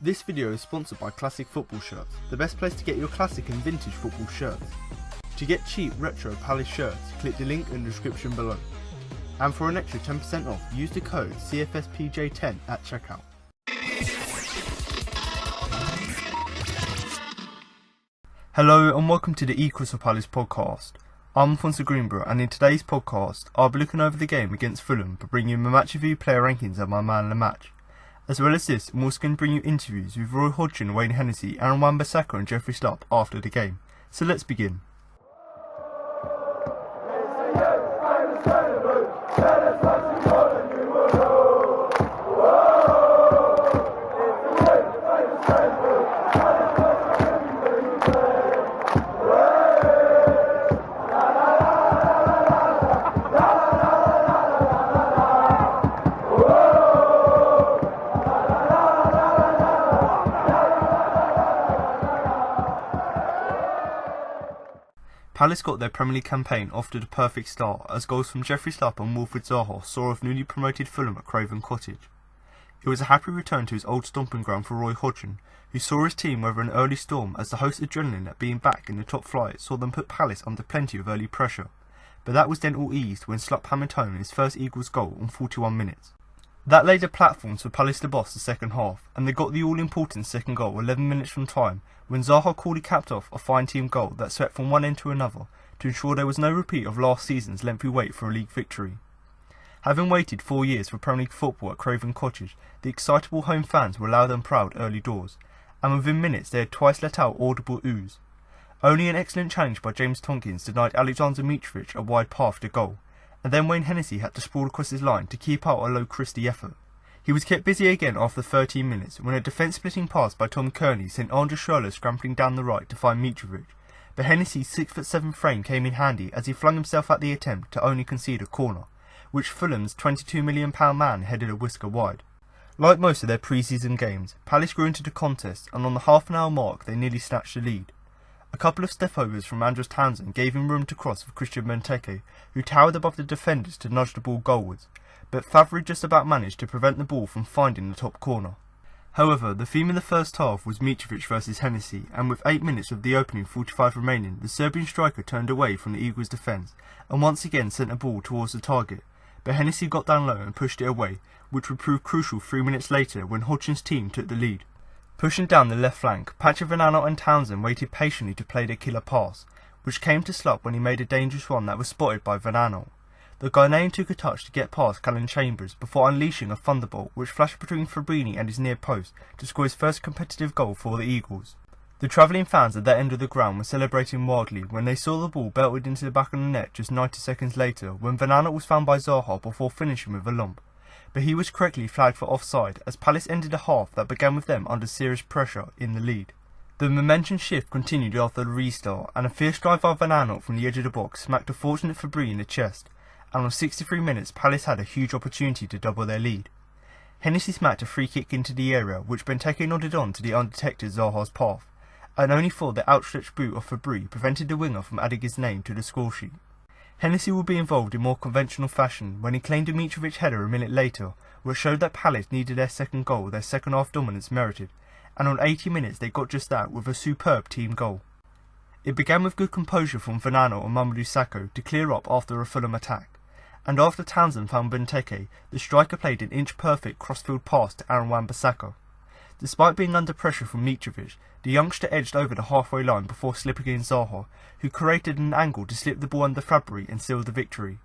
This video is sponsored by Classic Football Shirts, the best place to get your classic and vintage football shirts. To get cheap retro Palace shirts, click the link in the description below. And for an extra 10% off, use the code CFSPJ10 at checkout. Hello and welcome to the Equals for Palace podcast. I'm Alfonso Greenbrook, and in today's podcast I'll be looking over the game against Fulham but bringing you my match review, player rankings and my man of the match. As well as this, I'm also going to bring you interviews with Roy Hodgson, Wayne Hennessy, Aaron Wan-Bissaka and Jeffrey Schlupp after the game. So let's begin. Palace got their Premier League campaign off to the perfect start as goals from Jeffrey Schlupp and Wilfried Zaha saw off newly promoted Fulham at Craven Cottage. It was a happy return to his old stomping ground for Roy Hodgson, who saw his team weather an early storm as the host's adrenaline at being back in the top flight saw them put Palace under plenty of early pressure. But that was then all eased when Schlupp hammered home his first Eagles goal on 41 minutes. That laid the platforms for Palace to boss the second half, and they got the all-important second goal 11 minutes from time when Zaha coolly capped off a fine team goal that swept from one end to another to ensure there was no repeat of last season's lengthy wait for a league victory. Having waited 4 years for Premier League football at Craven Cottage, the excitable home fans were loud and proud early doors, and within minutes they had twice let out audible oohs. Only an excellent challenge by James Tompkins denied Alexander Mitrovic a wide path to goal, and then Wayne Hennessy had to sprawl across his line to keep out a low Christie effort. He was kept busy again after 13 minutes when a defence-splitting pass by Tom Kearney sent Andre Schürrle scrambling down the right to find Mitrovic, but Hennessy's 6'7" frame came in handy as he flung himself at the attempt to only concede a corner, which Fulham's £22 million man headed a whisker wide. Like most of their pre-season games, Palace grew into the contest and on the half-an-hour mark they nearly snatched the lead. A couple of step-overs from Andros Townsend gave him room to cross for Christian Benteke, who towered above the defenders to nudge the ball goalwards, but Favre just about managed to prevent the ball from finding the top corner. However, the theme in the first half was Mitrovic versus Hennessy, and with 8 minutes of the opening 45 remaining, the Serbian striker turned away from the Eagles' defence and once again sent a ball towards the target, but Hennessy got down low and pushed it away, which would prove crucial 3 minutes later when Hodgson's team took the lead. Pushing down the left flank, Patrick Van Aanholt and Townsend waited patiently to play their killer pass, which came to Schlupp when he made a dangerous one that was spotted by Van Aanholt. The Ghanaian took a touch to get past Callum Chambers before unleashing a thunderbolt which flashed between Fabrini and his near post to score his first competitive goal for the Eagles. The travelling fans at that end of the ground were celebrating wildly when they saw the ball belted into the back of the net just 90 seconds later when Van Aanholt was found by Zaha before finishing with a lump. But he was correctly flagged for offside as Palace ended a half that began with them under serious pressure in the lead. The momentum shift continued after the restart and a fierce drive by Van Aanholt from the edge of the box smacked a fortunate Fabrini in the chest, and on 63 minutes Palace had a huge opportunity to double their lead. Hennessy smacked a free kick into the area which Benteke nodded on to the undetected Zaha's path, and only for the outstretched boot of Fabry prevented the winger from adding his name to the scoresheet. Hennessy will be involved in more conventional fashion when he claimed a Mitrovic header a minute later, which showed that Palace needed their second goal their second half dominance merited, and on 80 minutes they got just that with a superb team goal. It began with good composure from Van Aanholt and Mamadou Sakho to clear up after a Fulham attack, and after Townsend found Benteke, the striker played an inch-perfect crossfield pass to Aaron Wan-Bissaka. Despite being under pressure from Mitrovic, the youngster edged over the halfway line before slipping in Zaha, who created an angle to slip the ball under Fabry and seal the victory.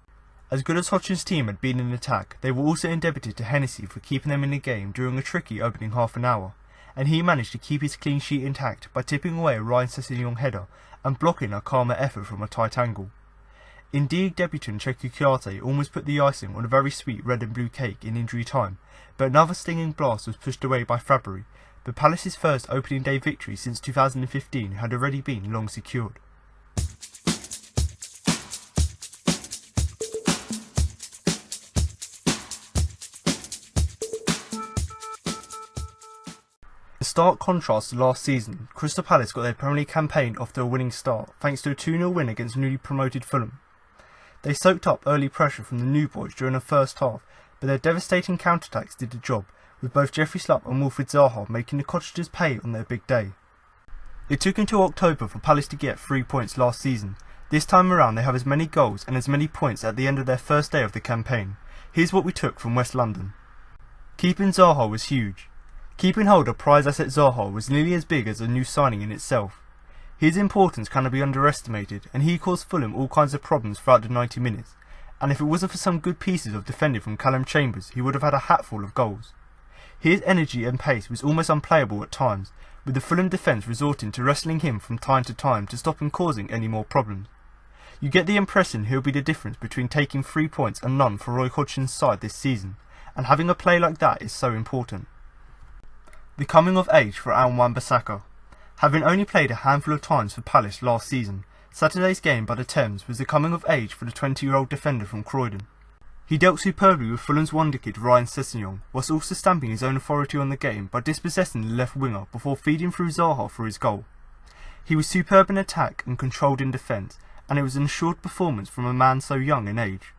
As good as Hodgson's team had been in attack, they were also indebted to Hennessy for keeping them in the game during a tricky opening half an hour, and he managed to keep his clean sheet intact by tipping away a Ryan Sessegnon header and blocking a calmer effort from a tight angle. Indeed, debutant Cheku Kouyaté almost put the icing on a very sweet red and blue cake in injury time, but another stinging blast was pushed away by Fabry, but Palace's first opening day victory since 2015 had already been long secured. In stark contrast to last season, Crystal Palace got their Premier League campaign off to a winning start thanks to a 2-0 win against newly promoted Fulham. They soaked up early pressure from the new boys during the first half, but their devastating counterattacks did the job, with both Jeffrey Schlupp and Wilfried Zaha making the Cottagers pay on their big day. It took until October for Palace to get 3 points last season. This time around they have as many goals and as many points at the end of their first day of the campaign. Here's what we took from West London. Keeping Zaha was huge. Keeping hold of prize asset Zaha was nearly as big as a new signing in itself. His importance cannot be underestimated, and he caused Fulham all kinds of problems throughout the 90 minutes, and if it wasn't for some good pieces of defending from Callum Chambers, he would have had a hatful of goals. His energy and pace was almost unplayable at times, with the Fulham defence resorting to wrestling him from time to stop him causing any more problems. You get the impression he'll be the difference between taking 3 points and none for Roy Hodgson's side this season, and having a play like that is so important. The coming of age for Aaron Wan-Bissaka. Having only played a handful of times for Palace last season, Saturday's game by the Thames was the coming of age for the 20-year-old defender from Croydon. He dealt superbly with Fulham's wonder kid Ryan Sessegnon, whilst also stamping his own authority on the game by dispossessing the left winger before feeding through Zaha for his goal. He was superb in attack and controlled in defence, and it was an assured performance from a man so young in age.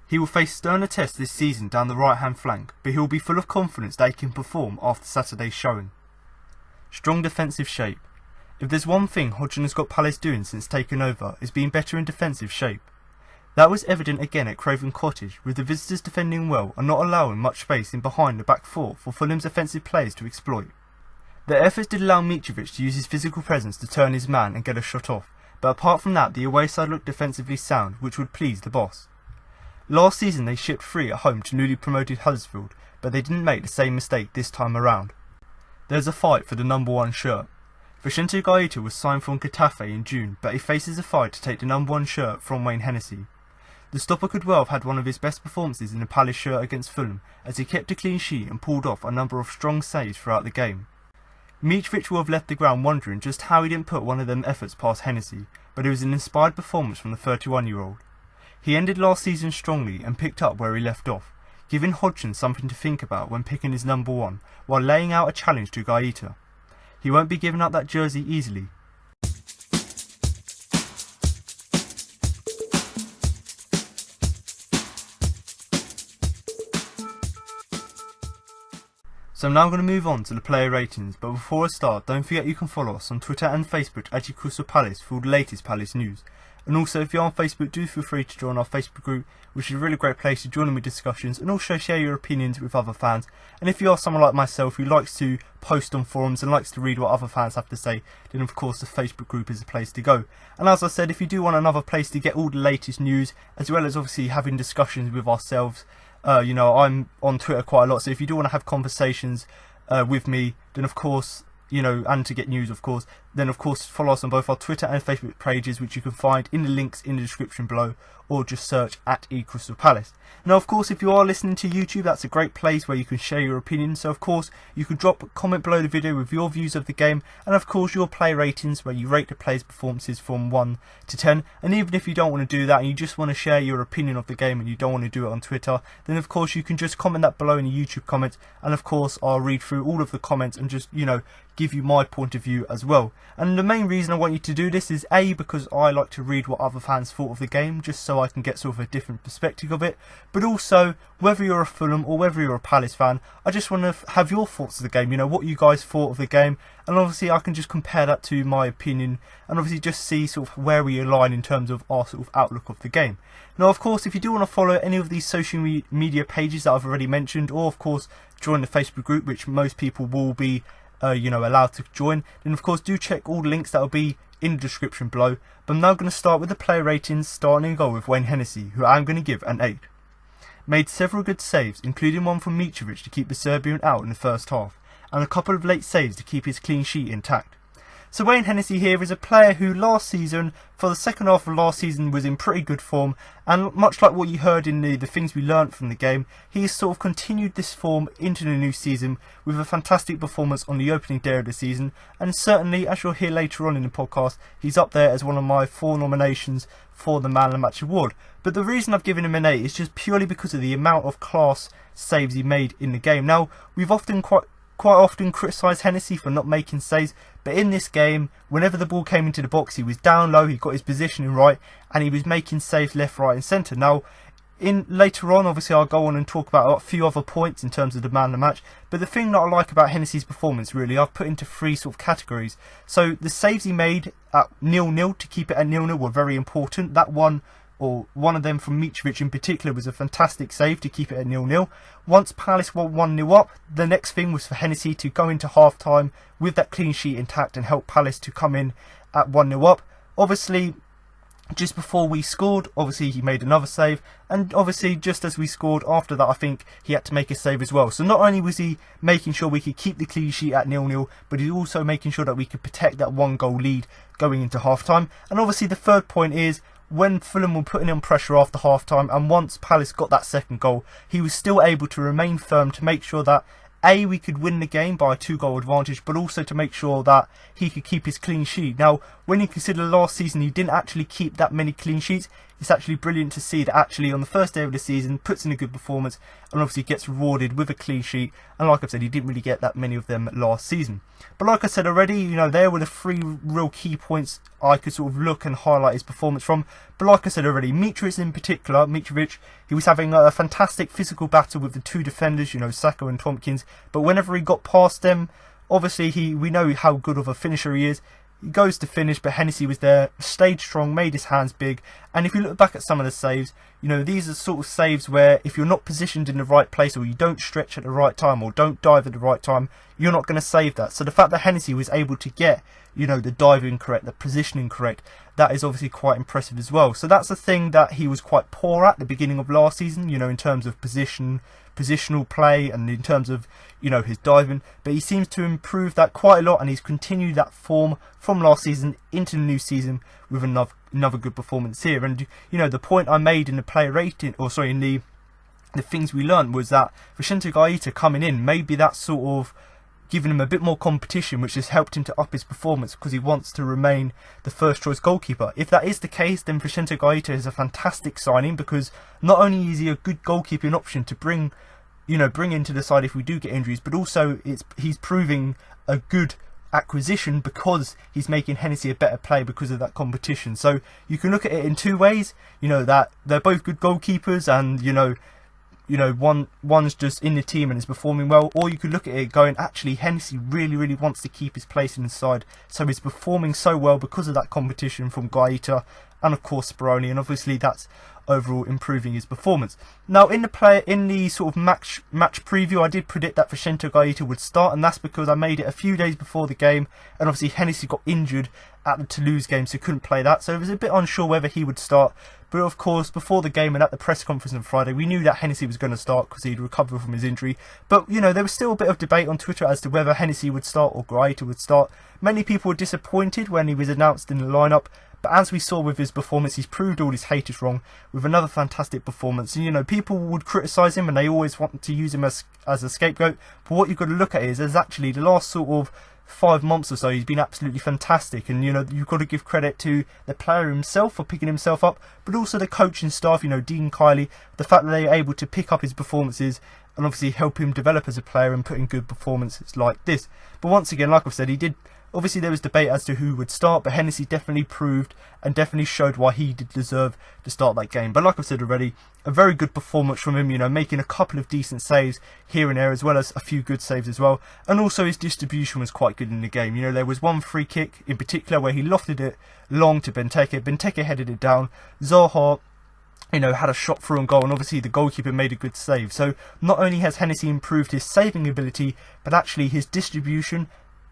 He will face sterner tests this season down the right-hand flank, but he will be full of confidence that he can perform after Saturday's showing. Strong defensive shape. If there's one thing Hodgson has got Palace doing since taking over, is being better in defensive shape. That was evident again at Craven Cottage, with the visitors defending well and not allowing much space in behind the back four for Fulham's offensive players to exploit. Their efforts did allow Mitrovic to use his physical presence to turn his man and get a shot off, but apart from that the away side looked defensively sound, which would please the boss. Last season they shipped 3 at home to newly promoted Huddersfield, but they didn't make the same mistake this time around. There's a fight for the number 1 shirt. Vicente Gaeta was signed from Getafe in June, but he faces a fight to take the number 1 shirt from Wayne Hennessy. The stopper could well have had one of his best performances in the Palace shirt against Fulham, as he kept a clean sheet and pulled off a number of strong saves throughout the game. Mitrovic will have left the ground wondering just how he didn't put one of them efforts past Hennessy, but it was an inspired performance from the 31-year-old. He ended last season strongly and picked up where he left off, giving Hodgson something to think about when picking his number 1, while laying out a challenge to Gaeta. He won't be giving up that jersey easily. So I'm now going to move on to the player ratings, but before I start, don't forget you can follow us on Twitter and Facebook at @Palace for all the latest Palace news. And also, if you're on Facebook, do feel free to join our Facebook group, which is a really great place to join in with discussions and also share your opinions with other fans. And if you are someone like myself who likes to post on forums and likes to read what other fans have to say, then of course the Facebook group is the place to go. And as I said, if you do want another place to get all the latest news, as well as obviously having discussions with ourselves, I'm on Twitter quite a lot, so if you do want to have conversations with me, then of course, and to get news, of course, then of course follow us on both our Twitter and Facebook pages, which you can find in the links in the description below, or just search @Palace. Now, of course, if you are listening to YouTube, that's a great place where you can share your opinions. So, of course, you can drop a comment below the video with your views of the game, and of course, your play ratings, where you rate the players' performances from 1 to 10. And even if you don't want to do that, and you just want to share your opinion of the game, and you don't want to do it on Twitter, then of course you can just comment that below in the YouTube comments, and of course I'll read through all of the comments and just, give you my point of view as well. And the main reason I want you to do this is A, because I like to read what other fans thought of the game, just so I can get sort of a different perspective of it, but also whether you're a Fulham or whether you're a Palace fan, I just want to have your thoughts of the game, what you guys thought of the game, and obviously I can just compare that to my opinion and obviously just see sort of where we align in terms of our sort of outlook of the game. Now, of course, if you do want to follow any of these social media pages that I've already mentioned, or of course join the Facebook group, which most people will be allowed to join, then of course do check all the links that will be in the description below. But I'm now going to start with the player ratings, starting in goal with Wayne Hennessy, who I'm going to give an 8. Made several good saves, including one from Mitrovic to keep the Serbian out in the first half, and a couple of late saves to keep his clean sheet intact. So Wayne Hennessy here is a player who last season, for the second half of last season, was in pretty good form, and much like what you heard in the things we learnt from the game, he has sort of continued this form into the new season with a fantastic performance on the opening day of the season, and certainly, as you'll hear later on in the podcast, he's up there as one of my 4 nominations for the Man of the Match award. But the reason I've given him an 8 is just purely because of the amount of class saves he made in the game. Now, we've quite often criticised Hennessy for not making saves, but in this game, whenever the ball came into the box, he was down low, he got his positioning right, and he was making saves left, right and centre. Now, later on, obviously, I'll go on and talk about a few other points in terms of the man of the match. But the thing that I like about Hennessy's performance, really, I've put into 3 sort of categories. So the saves he made at 0-0 to keep it at 0-0 were very important. That one, or one of them from Mitrovic in particular, was a fantastic save to keep it at 0-0. Once Palace were 1-0 up, the next thing was for Hennessy to go into half-time with that clean sheet intact and help Palace to come in at 1-0 up. Obviously, just before we scored, obviously he made another save, and obviously just as we scored after that, I think he had to make a save as well. So not only was he making sure we could keep the clean sheet at 0-0, but he's also making sure that we could protect that 1-goal lead going into half-time. And obviously the third point is, when Fulham were putting on pressure after half-time, and once Palace got that second goal, he was still able to remain firm to make sure that we could win the game by a 2-goal advantage, but also to make sure that he could keep his clean sheet. Now, when you consider last season he didn't actually keep that many clean sheets, it's actually brilliant to see that actually on the first day of the season puts in a good performance and obviously gets rewarded with a clean sheet. And like I've said, he didn't really get that many of them last season. But like I said already, you know, there were the 3 real key points I could sort of look and highlight his performance from. But like I said already, Mitrovic in particular, he was having a fantastic physical battle with the 2 defenders, you know, Saka and Tompkins. But whenever he got past them, obviously we know how good of a finisher he is. He goes to finish, but Hennessy was there, stayed strong, made his hands big. And if you look back at some of the saves, you know, these are sort of saves where if you're not positioned in the right place, or you don't stretch at the right time, or don't dive at the right time, you're not going to save that. So the fact that Hennessy was able to get, you know, the diving correct, the positioning correct, that is obviously quite impressive as well. So that's a thing that he was quite poor at the beginning of last season, you know, in terms of positional play and in terms of, you know, his diving. But he seems to improve that quite a lot, and he's continued that form from last season into the new season with another good performance here. And, you know, the point I made in the player rating, or sorry, in the things we learned, was that Vicente Guaita coming in, maybe that sort of giving him a bit more competition, which has helped him to up his performance because he wants to remain the first choice goalkeeper. If that is the case, then Vicente Guaita is a fantastic signing, because not only is he a good goalkeeping option to bring into the side if we do get injuries, but also he's proving a good acquisition because he's making Hennessy a better player because of that competition. So you can look at it in 2 ways, you know, that they're both good goalkeepers, and you know one's just in the team and is performing well, or you could look at it going, actually Hennessy really wants to keep his place in the side, so he's performing so well because of that competition from Guaita and of course Speroni, and obviously that's overall improving his performance. Now in the sort of match preview, I did predict that Vicente Guaita would start, and that's because I made it a few days before the game, and obviously Hennessy got injured at the Toulouse game, so couldn't play that, so it was a bit unsure whether he would start. But of course, before the game and at the press conference on Friday, we knew that Hennessy was going to start because he'd recovered from his injury. But, you know, there was still a bit of debate on Twitter as to whether Hennessy would start or Guaita would start. Many people were disappointed when he was announced in the lineup, but as we saw with his performance, he's proved all his haters wrong with another fantastic performance. And, you know, people would criticise him and they always want to use him as a scapegoat. But what you've got to look at is actually the last sort of 5 months or so, he's been absolutely fantastic, and you know, you've got to give credit to the player himself for picking himself up, but also the coaching staff, you know, Dean Kiley, the fact that they are able to pick up his performances and obviously help him develop as a player and put in good performances like this. But once again, like I've said, obviously there was debate as to who would start, but Hennessy definitely proved and definitely showed why he did deserve to start that game. But like I've said already, a very good performance from him, you know, making a couple of decent saves here and there, as well as a few good saves as well. And also his distribution was quite good in the game. You know, there was one free kick in particular where he lofted it long to Benteke. Benteke headed it down. Zaha, you know, had a shot through and goal, and obviously the goalkeeper made a good save. So not only has Hennessy improved his saving ability, but actually his distribution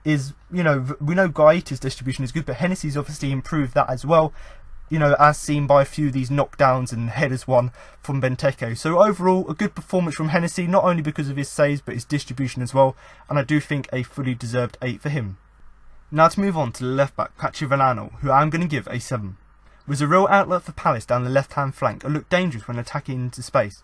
is, you know, we know Guaita's distribution is good, but Hennessy's obviously improved that as well, you know, as seen by a few of these knockdowns and headers won from Benteke. So overall, a good performance from Hennessy, not only because of his saves, but his distribution as well, and I do think a fully deserved 8 for him. Now to move on to the left back, Patrick Villano, who I'm going to give a 7. Was a real outlet for Palace down the left hand flank and looked dangerous when attacking into space.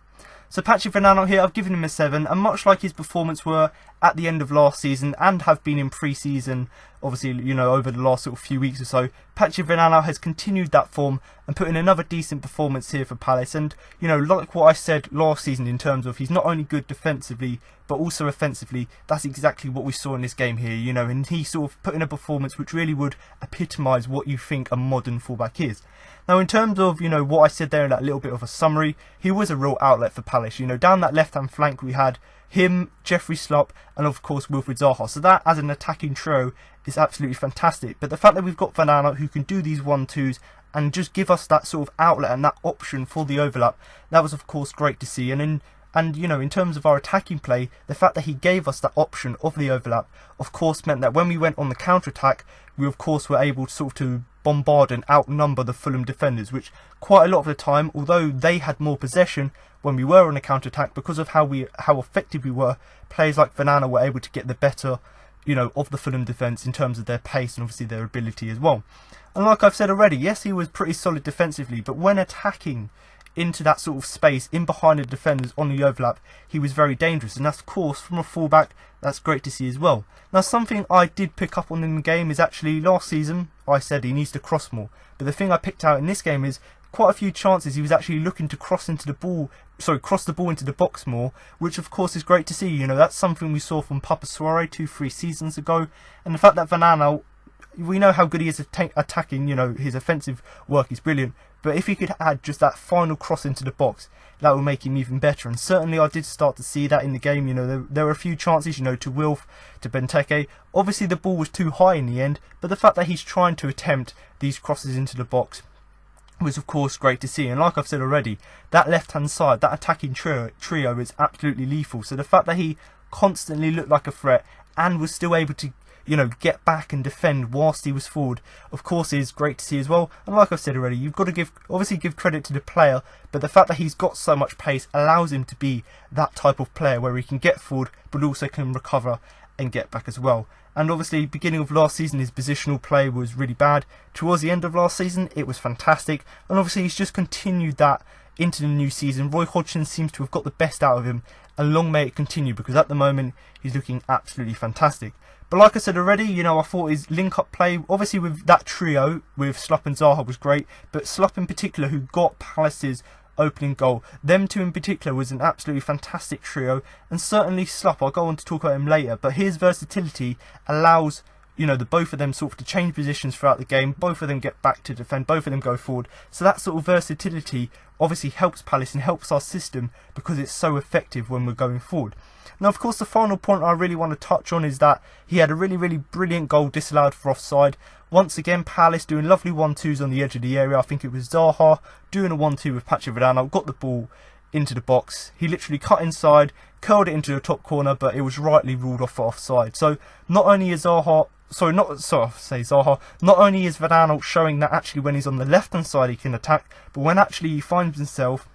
So Patrick Villano here, I've given him a 7, and much like his performance were at the end of last season and have been in pre-season, obviously, you know, over the last sort of few weeks or so, Patrick Villano has continued that form and put in another decent performance here for Palace. And, you know, like what I said last season in terms of he's not only good defensively, but also offensively, that's exactly what we saw in this game here, you know, and he sort of put in a performance which really would epitomise what you think a modern fullback is. Now in terms of, what I said there in that little bit of a summary, he was a real outlet for Palace. Down that left hand flank we had him, Jeffrey Schlupp, and of course Wilfried Zaha. So that as an attacking trio is absolutely fantastic. But the fact that we've got Van Aanholt who can do these 1-2s and just give us that sort of outlet and that option for the overlap, that was of course great to see. And in terms of our attacking play, the fact that he gave us that option of the overlap, of course, meant that when we went on the counter-attack, we of course were able to bombard and outnumber the Fulham defenders, which quite a lot of the time, although they had more possession when we were on a counter-attack, because of how effective we were, players like Van Aanholt were able to get the better, of the Fulham defence in terms of their pace and obviously their ability as well. And like I've said already, yes, he was pretty solid defensively, but when attacking into that sort of space in behind the defenders on the overlap, he was very dangerous, and that's of course from a fullback, that's great to see as well. Now something I did pick up on in the game is actually last season I said he needs to cross more, but the thing I picked out in this game is quite a few chances he was actually looking to cross the ball into the box more, which of course is great to see. That's something we saw from Papa Soare 2-3 seasons ago, and the fact that Van Aanholt, we know how good he is at attacking, his offensive work is brilliant, but if he could add just that final cross into the box, that would make him even better. And certainly I did start to see that in the game. There were a few chances, to Wilf, to Benteke. Obviously the ball was too high in the end, but the fact that he's trying to attempt these crosses into the box was of course great to see. And like I've said already, that left hand side, that attacking trio is absolutely lethal. So the fact that he constantly looked like a threat and was still able to get back and defend whilst he was forward, of course is great to see as well. And like I've said already, you've got to obviously give credit to the player, but the fact that he's got so much pace allows him to be that type of player where he can get forward but also can recover and get back as well. And obviously beginning of last season his positional play was really bad. Towards the end of last season it was fantastic, and obviously he's just continued that into the new season. Roy Hodgson seems to have got the best out of him, and long may it continue, because at the moment he's looking absolutely fantastic. But like I said already, I thought his link-up play, obviously with that trio, with Schlupp and Zaha, was great. But Schlupp in particular, who got Palace's opening goal, them two in particular was an absolutely fantastic trio. And certainly Schlupp, I'll go on to talk about him later, but his versatility allows, the both of them sort of to change positions throughout the game. Both of them get back to defend, both of them go forward. So that sort of versatility obviously helps Palace and helps our system because it's so effective when we're going forward. Now, of course, the final point I really want to touch on is that he had a really, really brilliant goal disallowed for offside. Once again, Palace doing lovely 1-2s on the edge of the area. I think it was Zaha doing a 1-2 with Patrick Van Aanholt, got the ball into the box. He literally cut inside, curled it into the top corner, but it was rightly ruled off for offside. So not only is Not only is Van Aanholt showing that actually when he's on the left hand side he can attack, but when actually he finds himself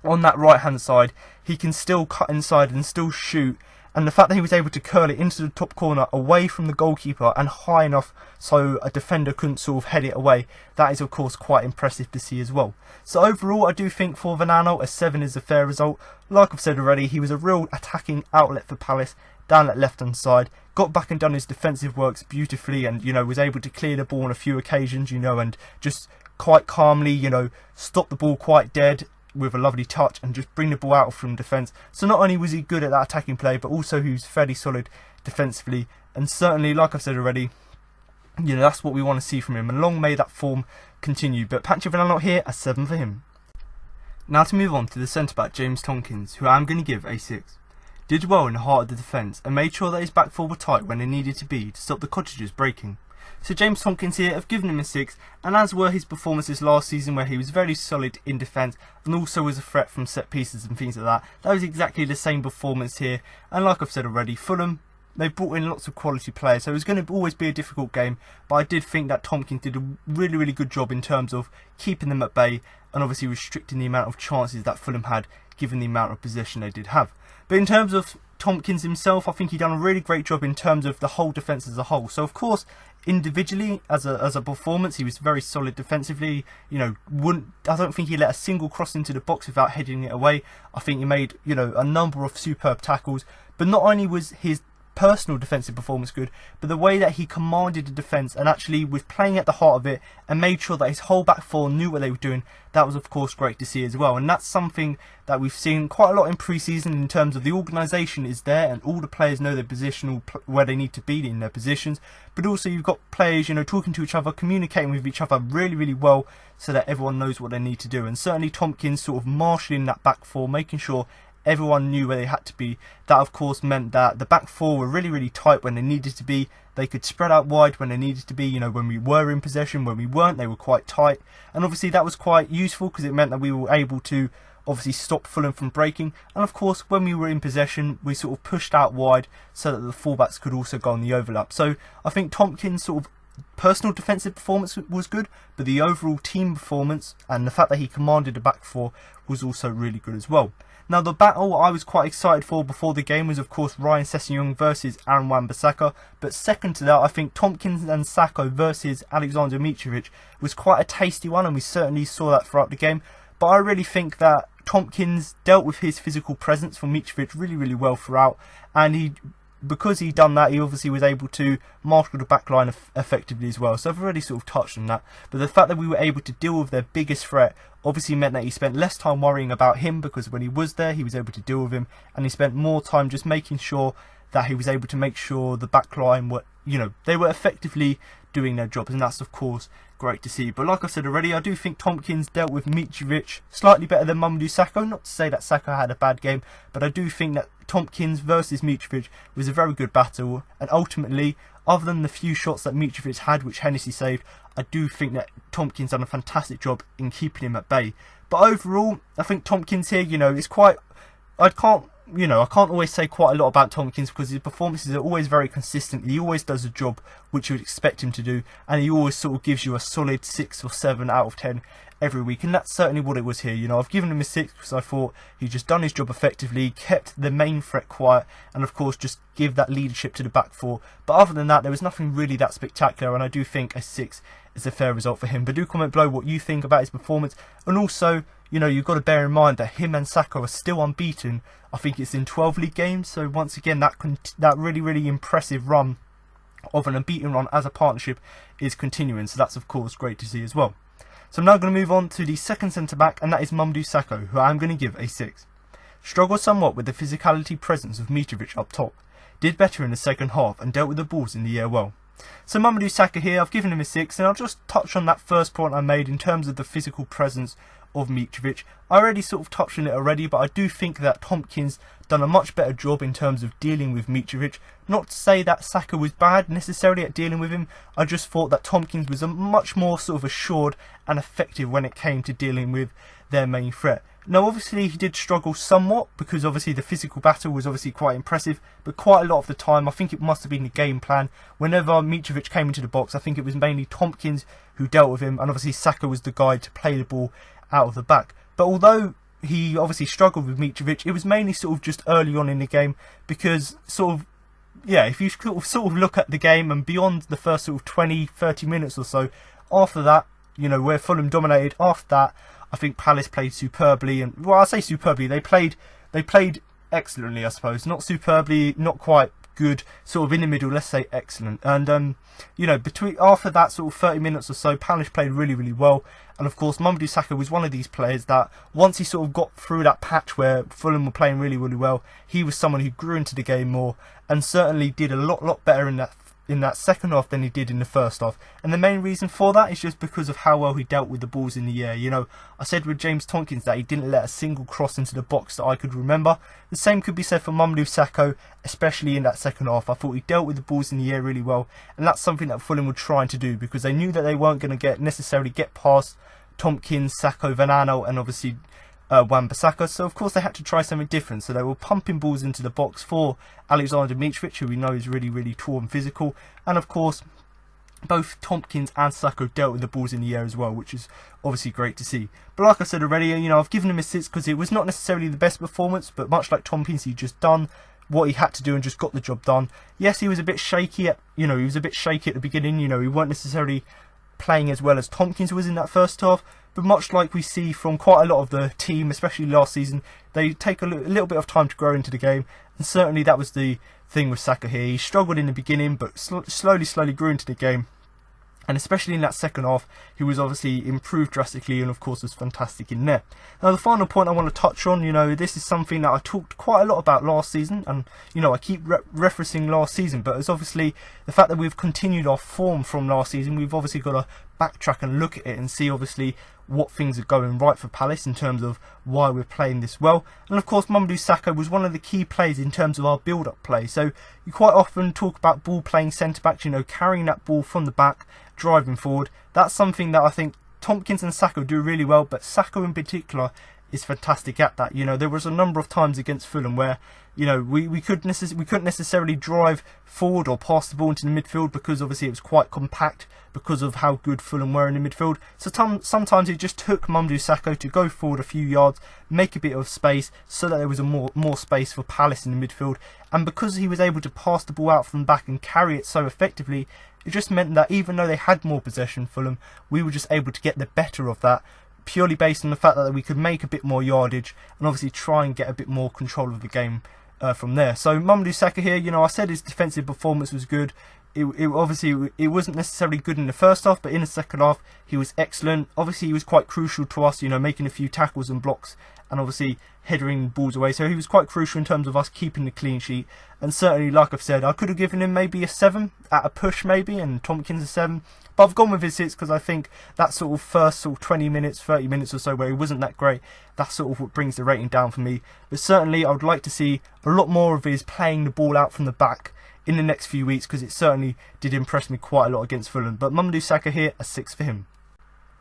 on that right hand side, he can still cut inside and still shoot. And the fact that he was able to curl it into the top corner away from the goalkeeper and high enough so a defender couldn't sort of head it away, that is of course quite impressive to see as well. So overall I do think for Van Aanholt a 7 is a fair result. Like I've said already, he was a real attacking outlet for Palace down that left hand side, got back and done his defensive works beautifully, and was able to clear the ball on a few occasions, and just quite calmly, stop the ball quite dead with a lovely touch and just bring the ball out from defence. So not only was he good at that attacking play, but also he was fairly solid defensively. And certainly, like I've said already, that's what we want to see from him, and long may that form continue. But Patrick Van Aanholt here, a 7 for him. Now to move on to the centre-back James Tomkins, who I'm going to give a 6. Did well in the heart of the defence and made sure that his back four were tight when it needed to be to stop the Cottagers breaking. So James Tomkins here, I've given him a 6, and as were his performances last season where he was very solid in defence and also was a threat from set pieces and things like that. That was exactly the same performance here, and like I've said already, Fulham, they've brought in lots of quality players, so it was going to always be a difficult game, but I did think that Tomkins did a really, really good job in terms of keeping them at bay and obviously restricting the amount of chances that Fulham had given the amount of possession they did have. But in terms of Tomkins himself, I think he done a really great job in terms of the whole defence as a whole. So of course, individually as a performance, he was very solid defensively. I don't think he let a single cross into the box without heading it away. I think he made a number of superb tackles. But not only was his personal defensive performance good, but the way that he commanded the defence and actually was playing at the heart of it and made sure that his whole back four knew what they were doing, that was of course great to see as well. And that's something that we've seen quite a lot in pre-season in terms of the organisation is there and all the players know their position, where they need to be in their positions, but also you've got players, you know, talking to each other, communicating with each other really, really well so that everyone knows what they need to do. And certainly Tompkins sort of marshalling that back four, making sure everyone knew where they had to be. That of course meant that the back four were really, really tight when they needed to be. They could spread out wide when they needed to be, you know, when we were in possession. When we weren't, they were quite tight, and obviously that was quite useful because it meant that we were able to obviously stop Fulham from breaking. And of course when we were in possession, we sort of pushed out wide so that the fullbacks could also go on the overlap. So I think Tompkins' sort of personal defensive performance was good, but the overall team performance and the fact that he commanded the back four was also really good as well. Now the battle I was quite excited for before the game was of course Ryan Sessegnon versus Aaron Wan-Bissaka, but second to that I think Tompkins and Sakho versus Alexander Mitrovic was quite a tasty one, and we certainly saw that throughout the game. But I really think that Tompkins dealt with his physical presence for Mitrovic really, really well throughout, and because he done that, he obviously was able to marshal the back line effectively as well. So I've already sort of touched on that. But the fact that we were able to deal with their biggest threat obviously meant that he spent less time worrying about him, because when he was there, he was able to deal with him. And he spent more time just making sure that he was able to make sure the back line were, you know, they were effectively doing their jobs. And that's of course great to see. But like I said already, I do think Tompkins dealt with Mitrovic slightly better than Mamadou Sakho. Not to say that Sakho had a bad game, but I do think that Tompkins versus Mitrovic was a very good battle, and ultimately, other than the few shots that Mitrovic had which Hennessy saved, I do think that Tompkins done a fantastic job in keeping him at bay. But overall, I think Tompkins here, you know, is quite, I can't always say quite a lot about Tompkins because his performances are always very consistent. He always does a job which you would expect him to do, and he always sort of gives you a solid 6 or 7 out of 10 every week, and that's certainly what it was here. You know, I've given him a 6 because I thought he just done his job effectively, kept the main threat quiet, and of course just give that leadership to the back four. But other than that, there was nothing really that spectacular, and I do think a 6 is a fair result for him. But do comment below what you think about his performance, and also, you know, you've got to bear in mind that him and Sakho are still unbeaten. I think it's in 12 league games, so once again that really, really impressive run of an unbeaten run as a partnership is continuing, so that's of course great to see as well. So I'm now going to move on to the second centre back, and that is Mamadou Sakho, who I'm going to give a 6. Struggled somewhat with the physicality presence of Mitrovic up top, did better in the second half and dealt with the balls in the air well. So Mamadou Sakho here, I've given him a 6, and I'll just touch on that first point I made in terms of the physical presence of Mitrovic. I already sort of touched on it already, but I do think that Tompkins done a much better job in terms of dealing with Mitrovic. Not to say that Sakho was bad necessarily at dealing with him, I just thought that Tompkins was a much more sort of assured and effective when it came to dealing with their main threat. Now obviously he did struggle somewhat because obviously the physical battle was obviously quite impressive, but quite a lot of the time I think it must have been the game plan. Whenever Mitrovic came into the box, I think it was mainly Tompkins who dealt with him, and obviously Sakho was the guy to play the ball out of the back. But although he obviously struggled with Mitrovic, it was mainly sort of just early on in the game, because sort of, yeah, if you sort of look at the game and beyond the first sort of 20-30 minutes or so, after that, you know, where Fulham dominated, after that I think Palace played superbly, and well, I say superbly, they played excellently, I suppose. Not superbly, not quite good, sort of in the middle, let's say excellent. And you know, after that sort of 30 minutes or so, Palace played really, really well. And of course Mamadou Sakho was one of these players that once he sort of got through that patch where Fulham were playing really, really well, he was someone who grew into the game more and certainly did a lot better in that second half than he did in the first half. And the main reason for that is just because of how well he dealt with the balls in the air. You know, I said with James Tompkins that he didn't let a single cross into the box that I could remember. The same could be said for Mamadou Sakho, especially in that second half. I thought he dealt with the balls in the air really well, and that's something that Fulham were trying to do because they knew that they weren't going to necessarily get past Tompkins, Sakho, Van Aanholt and obviously Wan-Bissaka, so of course they had to try something different. So they were pumping balls into the box for Alexander Mitrovic, who we know is really, really tall and physical, and of course both Tompkins and Sakho dealt with the balls in the air as well, which is obviously great to see. But like I said already, you know, I've given him a 6 because it was not necessarily the best performance, but much like Tompkins, he just done what he had to do and just got the job done. Yes, he was a bit shaky at, the beginning. You know, he weren't necessarily playing as well as Tompkins was in that first half, but much like we see from quite a lot of the team, especially last season, they take a little bit of time to grow into the game, and certainly that was the thing with Saka here. He struggled in the beginning, but slowly grew into the game. And especially in that second half, he was obviously improved drastically and of course was fantastic in there. Now the final point I want to touch on, this is something that I talked quite a lot about last season, and I keep referencing last season, but it's obviously the fact that we've continued our form from last season. We've obviously got to backtrack and look at it and see obviously what things are going right for Palace in terms of why we're playing this well. And of course Mamadou Sakho was one of the key players in terms of our build-up play. So you quite often talk about ball playing centre-back, carrying that ball from the back, driving forward. That's something that I think Tompkins and Sakho do really well, but Sakho in particular is fantastic at that. There was a number of times against Fulham where we couldn't necessarily drive forward or pass the ball into the midfield because obviously it was quite compact because of how good Fulham were in the midfield. So sometimes it just took Mamadou Sakho to go forward a few yards, make a bit of space so that there was a more space for Palace in the midfield. And because he was able to pass the ball out from the back and carry it so effectively, it just meant that even though they had more possession, Fulham, we were just able to get the better of that, purely based on the fact that we could make a bit more yardage and obviously try and get a bit more control of the game from there. So Mamadou Sakho here, I said his defensive performance was good. It wasn't necessarily good in the first half, but in the second half he was excellent. Obviously he was quite crucial to us, making a few tackles and blocks and obviously headering balls away. So he was quite crucial in terms of us keeping the clean sheet. And certainly, like I've said, I could have given him maybe a 7 at a push maybe, and Tompkins a 7. But I've gone with his 6 because I think that sort of first 20 minutes, 30 minutes or so where he wasn't that great, that's sort of what brings the rating down for me. But certainly I would like to see a lot more of his playing the ball out from the back in the next few weeks, because it certainly did impress me quite a lot against Fulham. But Mamadou Sakho here, a 6 for him.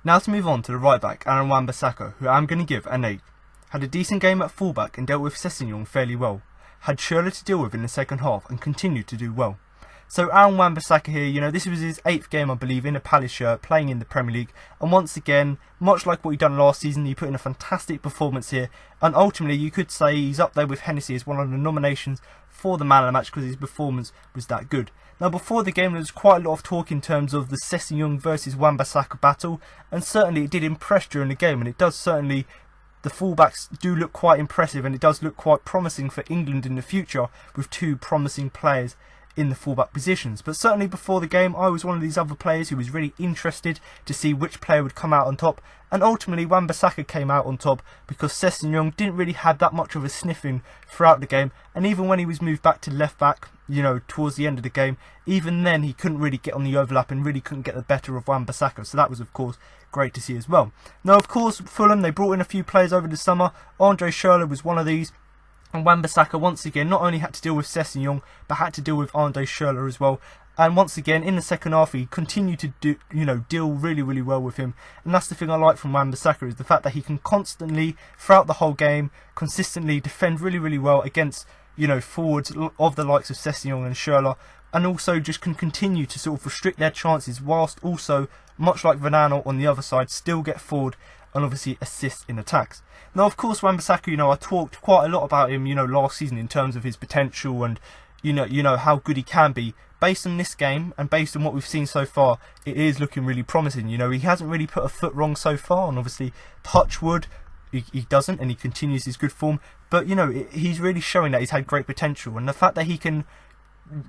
Now to move on to the right back, Aaron Wan-Bissaka, who I'm going to give an 8. Had a decent game at fullback and dealt with Sessegnon fairly well. Had Schlupp to deal with in the second half and continued to do well. So Aaron Wan-Bissaka here, this was his 8th game I believe in a Palace shirt, playing in the Premier League, and once again, much like what he done last season, he put in a fantastic performance here, and ultimately you could say he's up there with Hennessy as one of the nominations for the man of the match because his performance was that good. Now before the game there was quite a lot of talk in terms of the Sessegnon versus Wan-Bissaka battle, and certainly it did impress during the game, and it does certainly, the fullbacks do look quite impressive, and it does look quite promising for England in the future with 2 promising players in the fullback positions. But certainly before the game I was one of these other players who was really interested to see which player would come out on top, and ultimately Wan-Bissaka came out on top because Sessegnon didn't really have that much of a sniffing throughout the game, and even when he was moved back to left back towards the end of the game, even then he couldn't really get on the overlap and really couldn't get the better of Wan-Bissaka, so that was of course great to see as well. Now of course Fulham, they brought in a few players over the summer. Andre Schlupp was one of these. And Wan-Bissaka once again not only had to deal with Sessegnon, but had to deal with Andre Schlupp as well. And once again in the second half he continued to deal really well with him. And that's the thing I like from Wan-Bissaka, is the fact that he can constantly throughout the whole game consistently defend really well against forwards of the likes of Sessegnon and Schlupp, and also just can continue to sort of restrict their chances whilst also, much like Vanano on the other side, still get forward and obviously assist in attacks. Now of course Wan-Bissaka, I talked quite a lot about him last season in terms of his potential and how good he can be. Based on this game and based on what we've seen so far, it is looking really promising. He hasn't really put a foot wrong so far, and obviously touch wood, he doesn't, and he continues his good form, but he's really showing that he's had great potential, and the fact that he can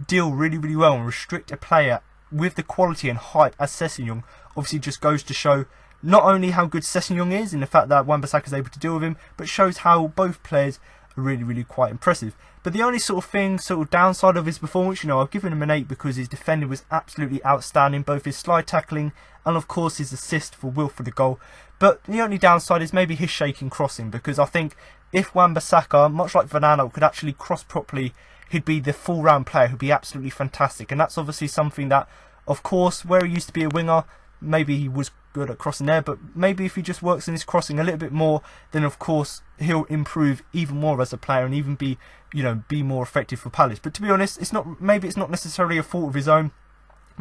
deal really well and restrict a player with the quality and height as Sessegnon obviously just goes to show not only how good Sessegnon is in the fact that Wan-Bissaka is able to deal with him, but shows how both players are really quite impressive. But the only sort of downside of his performance, I've given him an 8 because his defending was absolutely outstanding, both his slide tackling and of course his assist for Wilfried the goal. But the only downside is maybe his shaking crossing, because I think if Wan-Bissaka, much like Vanano, could actually cross properly, he'd be the full round player who'd be absolutely fantastic. And that's obviously something that, of course, where he used to be a winger, maybe he was good at crossing there, but maybe if he just works in his crossing a little bit more, then of course he'll improve even more as a player and even be more effective for Palace. But to be honest, it's not necessarily a fault of his own,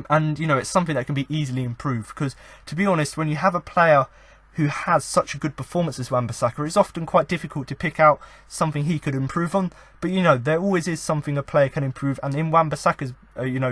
and it's something that can be easily improved, because to be honest, when you have a player who has such a good performance as Wan-Bissaka, it's often quite difficult to pick out something he could improve on. But you know, there always is something a player can improve, and in Wan-Bissaka's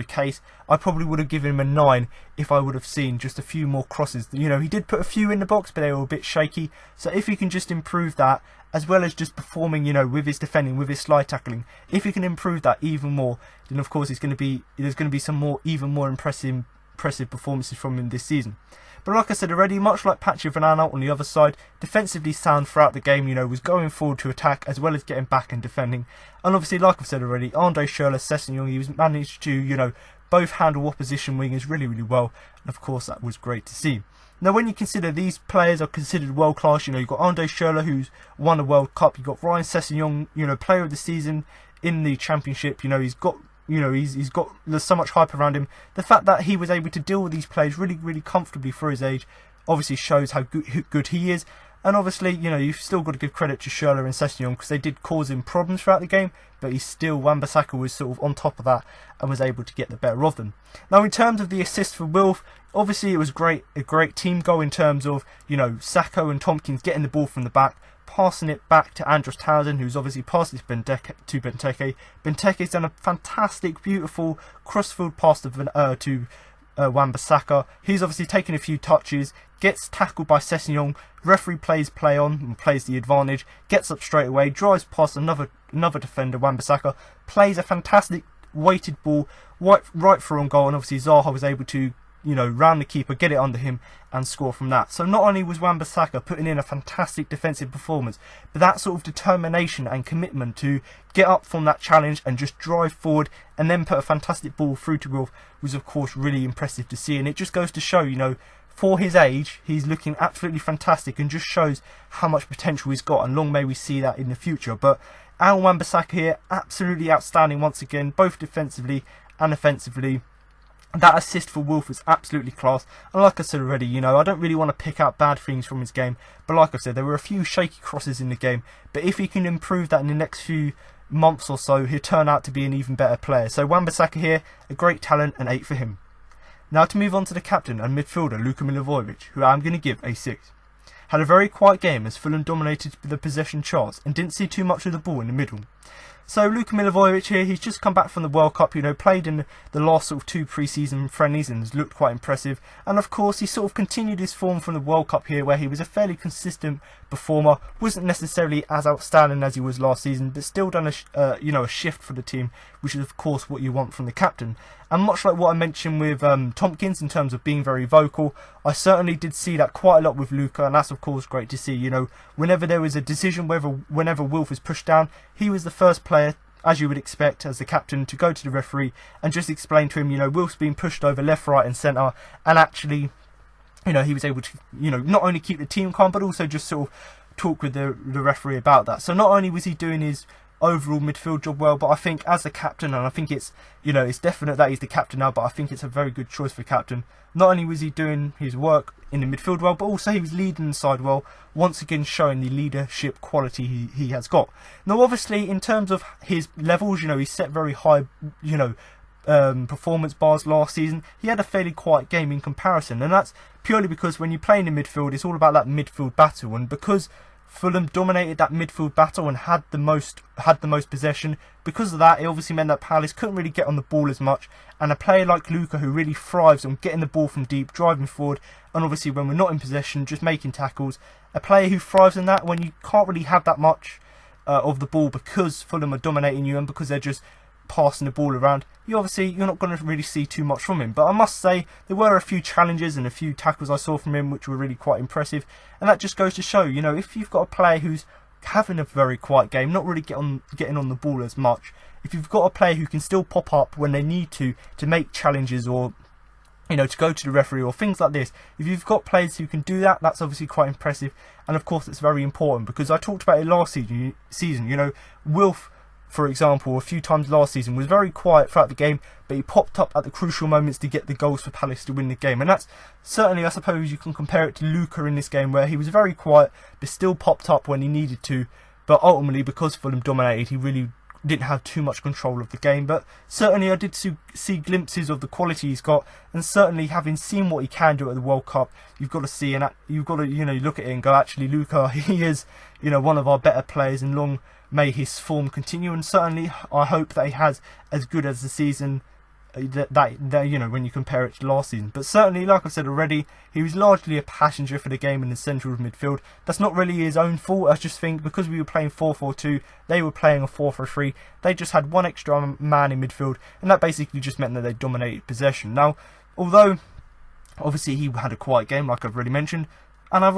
case, I probably would have given him a 9 if I would have seen just a few more crosses. You know, he did put a few in the box, but they were a bit shaky. So if he can just improve that, as well as just performing, you know, with his defending, with his slide tackling, if he can improve that even more, then of course there's going to be some even more impressive performances from him this season. But like I said already, much like Patrick Van Aanholt on the other side, defensively sound throughout the game, you know, was going forward to attack as well as getting back and defending. And obviously, like I've said already, Andre Schürrle, Sessegnon, he was managed to, you know, both handle opposition wingers really, really well. And of course, that was great to see. Now, when you consider these players are considered world class, you know, you've got Andre Schürrle, who's won a World Cup. You've got Ryan Sessegnon, you know, player of the season in the Championship. You know, he's got there's so much hype around him. The fact that he was able to deal with these players really, really comfortably for his age obviously shows how good he is. And obviously, you know, you've still got to give credit to Schürrle and Sessegnon because they did cause him problems throughout the game, but Wan-Bissaka was sort of on top of that and was able to get the better of them. Now, in terms of the assist for Wilf, obviously it was a great team goal in terms of, you know, Sakho and Tompkins getting the ball from the back, passing it back to Andros Townsend, who's obviously passed it to Benteke. Benteke's done a fantastic, beautiful crossfield pass to Wan-Bissaka. He's obviously taken a few touches, gets tackled by Sessegnon, referee plays play on and plays the advantage, gets up straight away, drives past another defender, Wan-Bissaka, plays a fantastic weighted ball right through on goal, and obviously Zaha was able to, you know, round the keeper, get it under him and score from that. So not only was Wan-Bissaka putting in a fantastic defensive performance, but that sort of determination and commitment to get up from that challenge and just drive forward and then put a fantastic ball through to Wilf was of course really impressive to see. And it just goes to show, you know, for his age, he's looking absolutely fantastic and just shows how much potential he's got, and long may we see that in the future. But Aaron Wan-Bissaka here, absolutely outstanding once again, both defensively and offensively. That assist for Wilf was absolutely class. And like I said already, you know, I don't really want to pick out bad things from his game, but like I said, there were a few shaky crosses in the game. But if he can improve that in the next few months or so, he'll turn out to be an even better player. So Wan-Bissaka here, a great talent, and 8 for him. Now to move on to the captain and midfielder, Luka Milivojevic, who I'm going to give a 6. Had a very quiet game as Fulham dominated the possession charts and didn't see too much of the ball in the middle. So Luka Milivojevic here, he's just come back from the World Cup, you know, played in the last sort of 2 pre-season friendlies and has looked quite impressive. And of course, he sort of continued his form from the World Cup here, where he was a fairly consistent performer. Wasn't necessarily as outstanding as he was last season, but still done a shift for the team, which is of course what you want from the captain. And much like what I mentioned with Tompkins in terms of being very vocal, I certainly did see that quite a lot with Luka, and that's of course great to see. You know, whenever there was a decision, whenever Wilf was pushed down, he was the first player, as you would expect as the captain, to go to the referee and just explain to him, you know, Wilf's being pushed over left, right and centre, and actually, you know, he was able to, you know, not only keep the team calm, but also just sort of talk with the referee about that. So not only was he doing his overall midfield job well, but I think as the captain, and I think it's, you know, it's definite that he's the captain now, but I think it's a very good choice for captain. Not only was he doing his work in the midfield well, but also he was leading the side well, once again showing the leadership quality he has got. Now obviously in terms of his levels, you know, he set very high, you know, performance bars last season. He had a fairly quiet game in comparison, and that's purely because when you play in the midfield, it's all about that midfield battle, and because Fulham dominated that midfield battle and had the most possession, because of that, it obviously meant that Palace couldn't really get on the ball as much. And a player like Luka, who really thrives on getting the ball from deep, driving forward, and obviously when we're not in possession, just making tackles, a player who thrives in that when you can't really have that much of the ball because Fulham are dominating you and because they're just passing the ball around, you're not going to really see too much from him. But I must say, there were a few challenges and a few tackles I saw from him which were really quite impressive, and that just goes to show, you know, if you've got a player who's having a very quiet game, not really getting on the ball as much, if you've got a player who can still pop up when they need to make challenges, or, you know, to go to the referee or things like this, if you've got players who can do that, that's obviously quite impressive. And of course it's very important, because I talked about it last season, you know, Wilf, for example, a few times last season was very quiet throughout the game, but he popped up at the crucial moments to get the goals for Palace to win the game. And that's certainly, I suppose you can compare it to Luka in this game, where he was very quiet but still popped up when he needed to. But ultimately, because Fulham dominated, he really didn't have too much control of the game. But certainly I did see glimpses of the quality he's got, and certainly having seen what he can do at the World Cup, you've got to see, and you've got to, you know, look at it and go, actually, Luka, he is, you know, one of our better players, and long may his form continue. And certainly I hope that he has as good as the season that you know, when you compare it to last season. But certainly, like I said already, he was largely a passenger for the game in the central midfield. That's not really his own fault. I just think because we were playing 4-4-2, they were playing a 4-4-3, they just had one extra man in midfield, and that basically just meant that they dominated possession. Now, although obviously he had a quiet game, like I've already mentioned, and I've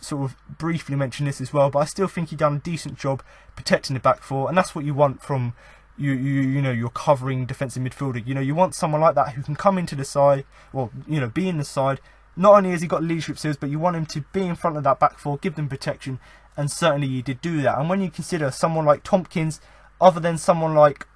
sort of briefly mentioned this as well, but I still think he done a decent job protecting the back four, and that's what you want from you know, your covering defensive midfielder. You know, you want someone like that who can come into the side, or, you know, be in the side. Not only has he got leadership skills, but you want him to be in front of that back four, give them protection, and certainly he did do that. And when you consider someone like Tompkins, other than someone like,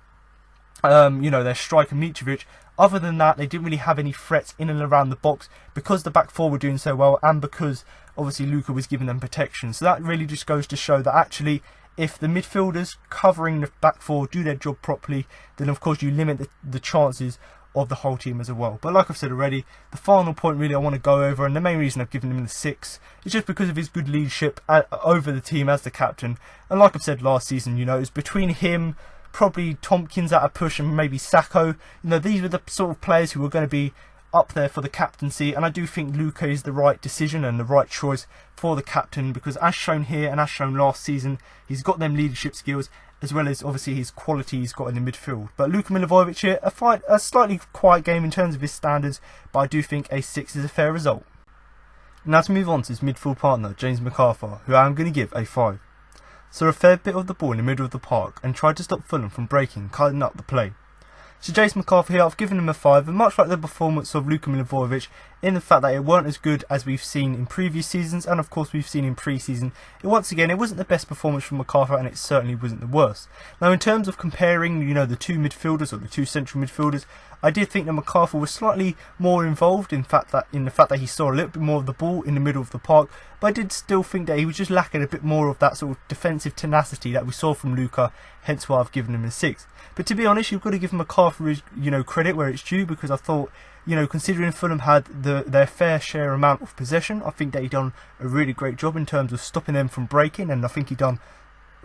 you know, their striker Mitrovic, other than that, they didn't really have any threats in and around the box because the back four were doing so well, and because obviously Luka was giving them protection. So that really just goes to show that actually, if the midfielders covering the back four do their job properly, then of course you limit the chances of the whole team as well. But like I've said already, the final point really I want to go over, and the main reason I've given him the 6, is just because of his good leadership over the team as the captain. And like I've said last season, you know, it's between him, probably Tompkins at a push, and maybe Sacco. You know, these were the sort of players who were going to be up there for the captaincy, and I do think Luka is the right decision and the right choice for the captain, because as shown here and as shown last season, he's got them leadership skills as well as obviously his quality he's got in the midfield. But Luka Milivojevic here, a slightly quiet game in terms of his standards, but I do think a 6 is a fair result. Now to move on to his midfield partner, James McArthur, who I'm going to give a 5. Saw a fair bit of the ball in the middle of the park and tried to stop Fulham from breaking, cutting up the play. So James McArthur here, I've given him a 5, and much like the performance of Luka Milivojevic, in the fact that it weren't as good as we've seen in previous seasons, and of course we've seen in pre-season, once again, it wasn't the best performance from McArthur, and it certainly wasn't the worst. Now in terms of comparing, you know, the two midfielders, or the two central midfielders, I did think that McArthur was slightly more involved in the fact that he saw a little bit more of the ball in the middle of the park, but I did still think that he was just lacking a bit more of that sort of defensive tenacity that we saw from Luka, hence why I've given him a 6. But to be honest, you've got to give McArthur his, you know, credit where it's due, because I thought, you know, considering Fulham had their fair share amount of possession, I think that he done a really great job in terms of stopping them from breaking, and I think he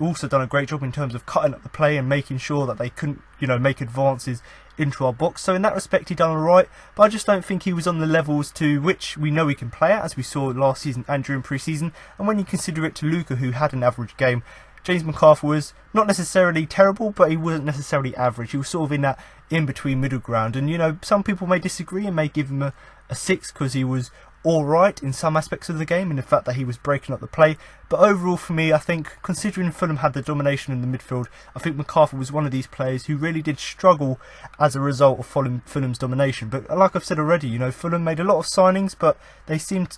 also done a great job in terms of cutting up the play and making sure that they couldn't, you know, make advances into our box. So in that respect he done alright, but I just don't think he was on the levels to which we know he can play at, as we saw last season and during pre-season. And when you consider it to Luka, who had an average game, James McArthur was not necessarily terrible, but he wasn't necessarily average. He was sort of in that in-between middle ground, and you know, some people may disagree and may give him a 6 because he was alright in some aspects of the game, in the fact that he was breaking up the play. But overall for me, I think, considering Fulham had the domination in the midfield, I think McArthur was one of these players who really did struggle as a result of Fulham's domination. But like I've said already, you know, Fulham made a lot of signings, but they seemed,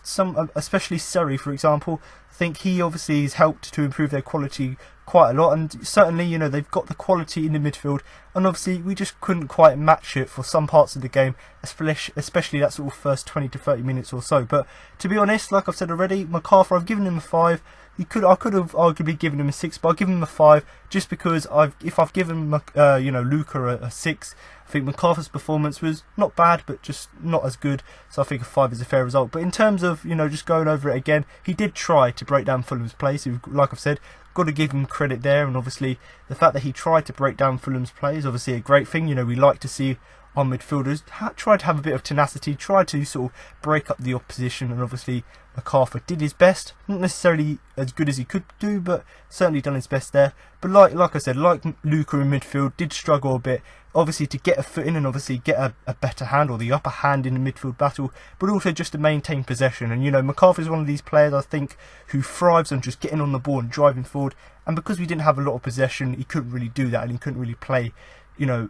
especially Surrey for example, I think he obviously has helped to improve their quality quite a lot, and certainly, you know, they've got the quality in the midfield, and obviously we just couldn't quite match it for some parts of the game, especially that sort of first 20 to 30 minutes or so. But to be honest, like I've said already, McArthur, I've given him a 5. I could have arguably given him a 6, but I'll give him a 5 just because if I've given you know, Luka a 6, I think McArthur's performance was not bad, but just not as good. So I think a 5 is a fair result. But in terms of, you know, just going over it again, he did try to break down Fulham's play. So like I've said, got to give him credit there. And obviously the fact that he tried to break down Fulham's play is obviously a great thing. You know, we like to see our midfielders try to have a bit of tenacity, try to sort of break up the opposition, and obviously McArthur did his best. Not necessarily as good as he could do, but certainly done his best there. But like I said, like Luka in midfield, did struggle a bit, obviously to get a foot in and obviously get a better hand, or the upper hand in the midfield battle, but also just to maintain possession. And you know, McArthur is one of these players, I think, who thrives on just getting on the ball and driving forward, and because we didn't have a lot of possession, he couldn't really do that, and he couldn't really play, you know,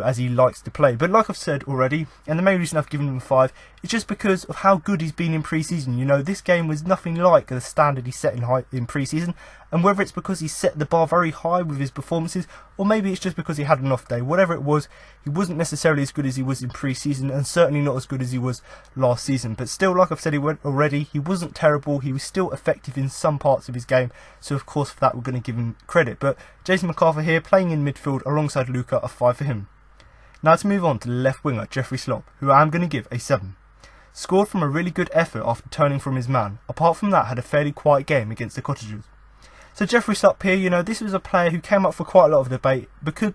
as he likes to play. But like I've said already, and the main reason I've given him a 5 is just because of how good he's been in pre-season. You know, this game was nothing like the standard he set in pre-season, and whether it's because he set the bar very high with his performances, or maybe it's just because he had an off day, whatever it was, he wasn't necessarily as good as he was in pre-season, and certainly not as good as he was last season. But still, like I've said already, he wasn't terrible, he was still effective in some parts of his game, so of course for that we're going to give him credit. But Jason McArthur here, playing in midfield alongside Luca, a 5 for him. Now to move on to the left winger, Jeffrey Schlupp, who I'm going to give a 7. Scored from a really good effort after turning from his man. Apart from that, had a fairly quiet game against the Cottagers. So Jeffrey Schlupp here, this was a player who came up for quite a lot of debate,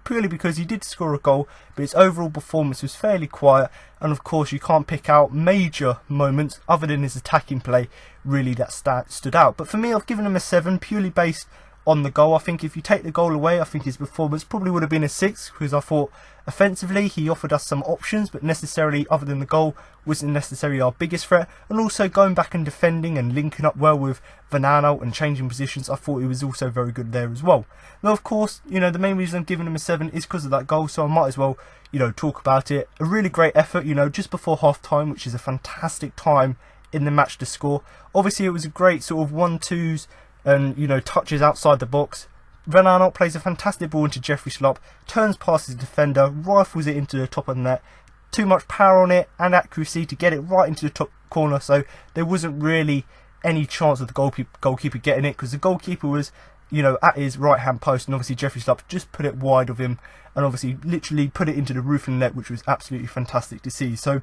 purely because he did score a goal, but his overall performance was fairly quiet, and of course you can't pick out major moments other than his attacking play really that stood out. But for me, I've given him a 7 purely based on the goal. I think if you take the goal away, I think his performance probably would have been a 6, because I thought offensively he offered us some options, but necessarily other than the goal wasn't necessarily our biggest threat. And also going back and defending and linking up well with Van Aanholt and changing positions, I thought he was also very good there as well. Now of course, the main reason I'm giving him a 7 is because of that goal, so I might as well talk about it. A really great effort, just before half time, which is a fantastic time in the match to score. Obviously it was a great sort of 1-2s and touches outside the box. Van Aanholt plays a fantastic ball into Jeffrey Schlupp, turns past his defender, rifles it into the top of the net. Too much power on it and accuracy to get it right into the top corner, so there wasn't really any chance of the goalkeeper getting it, because the goalkeeper was at his right hand post, and obviously Jeffrey Schlupp just put it wide of him and obviously literally put it into the roof of the net, which was absolutely fantastic to see. So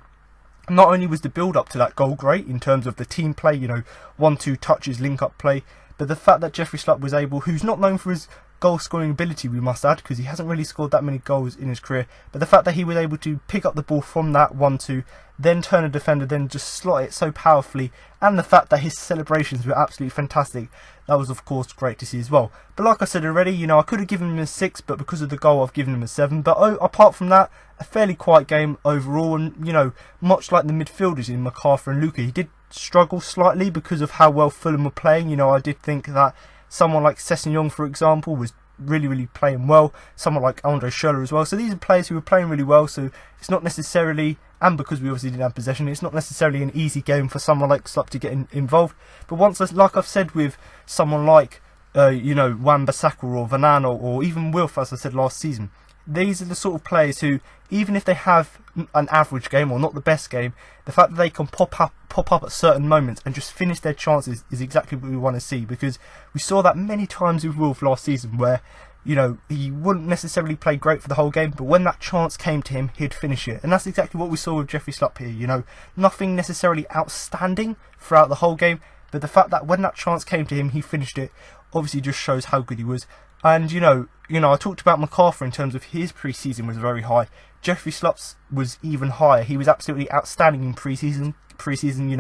not only was the build up to that goal great in terms of the team play, 1-2 touches, link up play, but the fact that Jeffrey Schlupp was able, who's not known for his goal scoring ability, we must add, because he hasn't really scored that many goals in his career, but the fact that he was able to pick up the ball from that 1-2, then turn a defender, then just slot it so powerfully, and the fact that his celebrations were absolutely fantastic, that was of course great to see as well. But like I said already, I could have given him a 6, but because of the goal I've given him a 7. But apart from that, a fairly quiet game overall, and much like the midfielders in McArthur and Luca, he did struggle slightly because of how well Fulham were playing. I did think that someone like Sessegnon, for example, was really playing well. Someone like Andre Schürrle as well. So these are players who were playing really well. So it's not necessarily, and because we obviously didn't have possession, it's not necessarily an easy game for someone like Schlupp to get involved. But once, like I've said with someone like Wan-Bissaka or Van Aanholt or even Wilfried, as I said last season, these are the sort of players who, even if they have an average game or not the best game, the fact that they can pop up at certain moments and just finish their chances is exactly what we want to see, because we saw that many times with Wolf last season where he wouldn't necessarily play great for the whole game, but when that chance came to him, he'd finish it. And that's exactly what we saw with Jeffrey Schlupp here. Nothing necessarily outstanding throughout the whole game, but the fact that when that chance came to him, he finished it, obviously just shows how good he was. And I talked about McArthur in terms of his pre-season was very high. Jeffrey Schlupp's was even higher. He was absolutely outstanding in pre-season,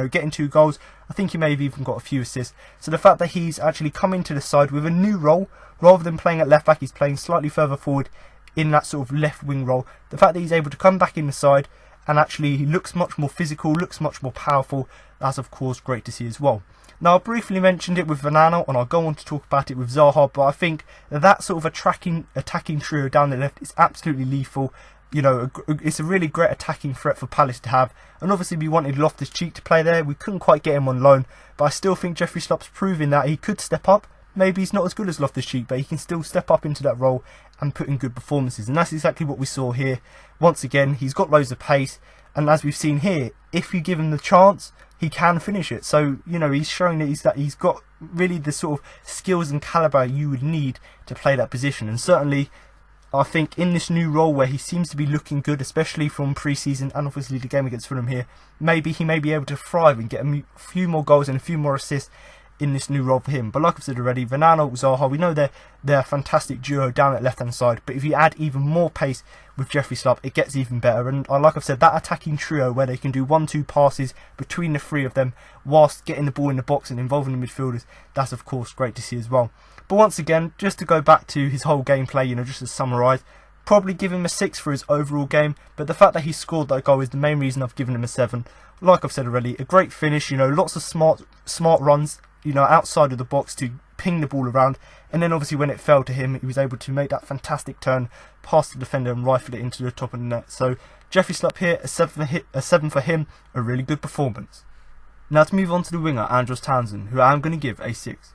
getting 2 goals. I think he may have even got a few assists. So the fact that he's actually come into the side with a new role, rather than playing at left back, he's playing slightly further forward in that sort of left wing role. The fact that he's able to come back in the side and actually he looks much more physical, looks much more powerful, that's of course great to see as well. Now I briefly mentioned it with Van Aanholt, and I'll go on to talk about it with Zaha, but I think that sort of attacking trio down the left is absolutely lethal. It's a really great attacking threat for Palace to have, and obviously we wanted Loftus-Cheek to play there. We couldn't quite get him on loan, but I still think Jeffrey Schlupp's proving that he could step up. Maybe he's not as good as Loftus-Cheek, but he can still step up into that role and put in good performances, and that's exactly what we saw here. Once again, he's got loads of pace, and as we've seen here, if you give him the chance, he can finish it. So he's showing that he's got really the sort of skills and calibre you would need to play that position. And certainly I think in this new role where he seems to be looking good, especially from pre-season and obviously the game against Fulham here, maybe he may be able to thrive and get a few more goals and a few more assists in this new role for him. But like I've said already, Van Aanholt, Zaha, we know they're a fantastic duo down at left hand side, but if you add even more pace with Jeffrey Schlupp, it gets even better. And like I've said, that attacking trio where they can do 1-2 passes between the 3 of them whilst getting the ball in the box and involving the midfielders, that's of course great to see as well. But once again, just to go back to his whole gameplay, just to summarise, probably give him a 6 for his overall game, but the fact that he scored that goal is the main reason I've given him a 7. Like I've said already, a great finish, lots of smart runs, outside of the box to ping the ball around, and then obviously when it fell to him, he was able to make that fantastic turn past the defender and rifle it into the top of the net. So Jeffrey Schlupp here, a 7 for him, a really good performance. Now to move on to the winger, Andros Townsend, who I'm going to give a 6.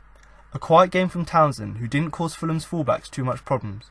A quiet game from Townsend, who didn't cause Fulham's fullbacks too much problems.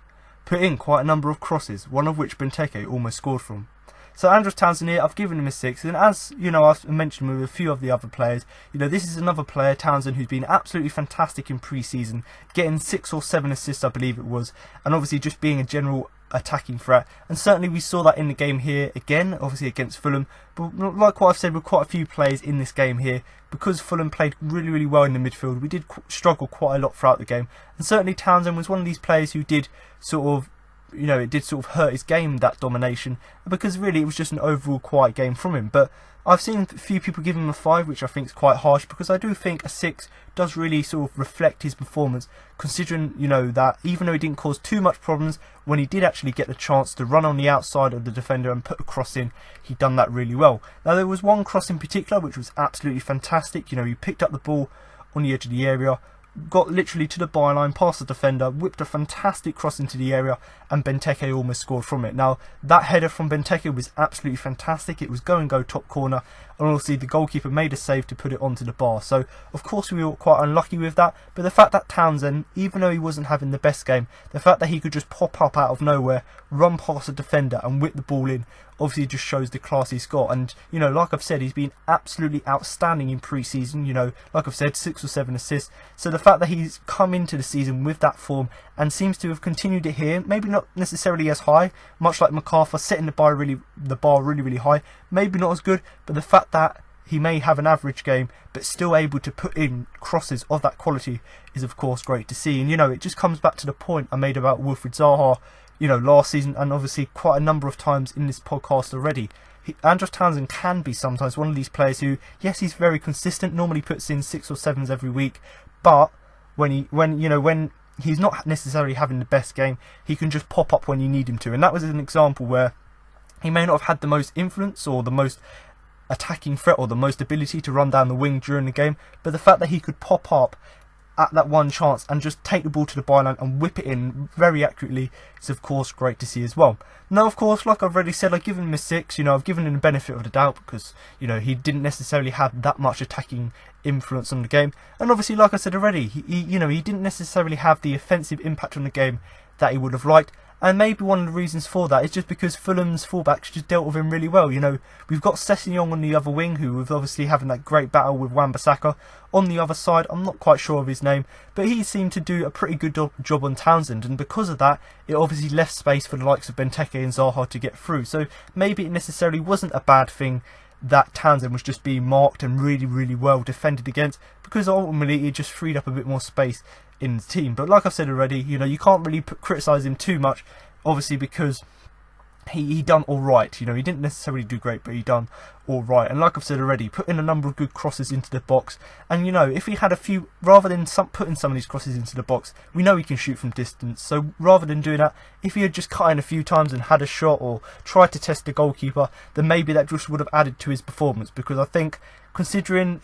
Put in quite a number of crosses, one of which Benteke almost scored from. So Andros Townsend here, I've given him a 6, and as you know, I've mentioned with a few of the other players, this is another player, Townsend, who's been absolutely fantastic in pre-season, getting 6 or 7 assists, I believe it was, and obviously just being a general attacking threat, and certainly we saw that in the game here again, obviously against Fulham. But like what I've said with quite a few players in this game here, because Fulham played really well in the midfield, we did struggle quite a lot throughout the game, and certainly Townsend was one of these players who did sort of, it did sort of hurt his game, that domination, because really it was just an overall quiet game from him. But I've seen a few people give him a 5, which I think is quite harsh, because I do think a 6 does really sort of reflect his performance, considering, that even though he didn't cause too much problems, when he did actually get the chance to run on the outside of the defender and put a cross in, he done that really well. Now there was one cross in particular which was absolutely fantastic. He picked up the ball on the edge of the area, got literally to the byline, past the defender, whipped a fantastic cross into the area, and Benteke almost scored from it. Now, that header from Benteke was absolutely fantastic. It was go top corner, and obviously the goalkeeper made a save to put it onto the bar. So, of course, we were quite unlucky with that, but the fact that Townsend, even though he wasn't having the best game, the fact that he could just pop up out of nowhere, run past a defender and whip the ball in, obviously just shows the class he's got. And, like I've said, he's been absolutely outstanding in pre-season. Like I've said, 6 or 7 assists. So the fact that he's come into the season with that form and seems to have continued it here, maybe not necessarily as high, much like MacArthur, setting the bar really high, maybe not as good, but the fact that he may have an average game but still able to put in crosses of that quality is of course great to see. And it just comes back to the point I made about Wilfried Zaha, last season, and obviously quite a number of times in this podcast already. Andros Townsend can be sometimes one of these players who, yes, he's very consistent, normally puts in 6 or 7s every week, but when he's not necessarily having the best game, he can just pop up when you need him to. And that was an example where he may not have had the most influence or the most attacking threat or the most ability to run down the wing during the game, but the fact that he could pop up at that one chance and just take the ball to the byline and whip it in very accurately is of course great to see as well. Now, of course, like I've already said, I've given him a 6. I've given him the benefit of the doubt because he didn't necessarily have that much attacking influence on the game, and obviously, like I said already, he didn't necessarily have the offensive impact on the game that he would have liked. And maybe one of the reasons for that is just because Fulham's fullbacks just dealt with him really well. We've got Sessegnon on the other wing, who was obviously having that great battle with Wan-Bissaka. On the other side, I'm not quite sure of his name, but he seemed to do a pretty good job on Townsend, and because of that, it obviously left space for the likes of Benteke and Zaha to get through. So maybe it necessarily wasn't a bad thing that Townsend was just being marked and really well defended against, because ultimately it just freed up a bit more space in the team. But like I've said already, you can't really criticise him too much, obviously, because he done alright. He didn't necessarily do great, but he done alright. And like I've said already, put in a number of good crosses into the box. And if he had a few, rather than putting some of these crosses into the box, we know he can shoot from distance. So rather than doing that, if he had just cut in a few times and had a shot or tried to test the goalkeeper, then maybe that just would have added to his performance. Because I think, considering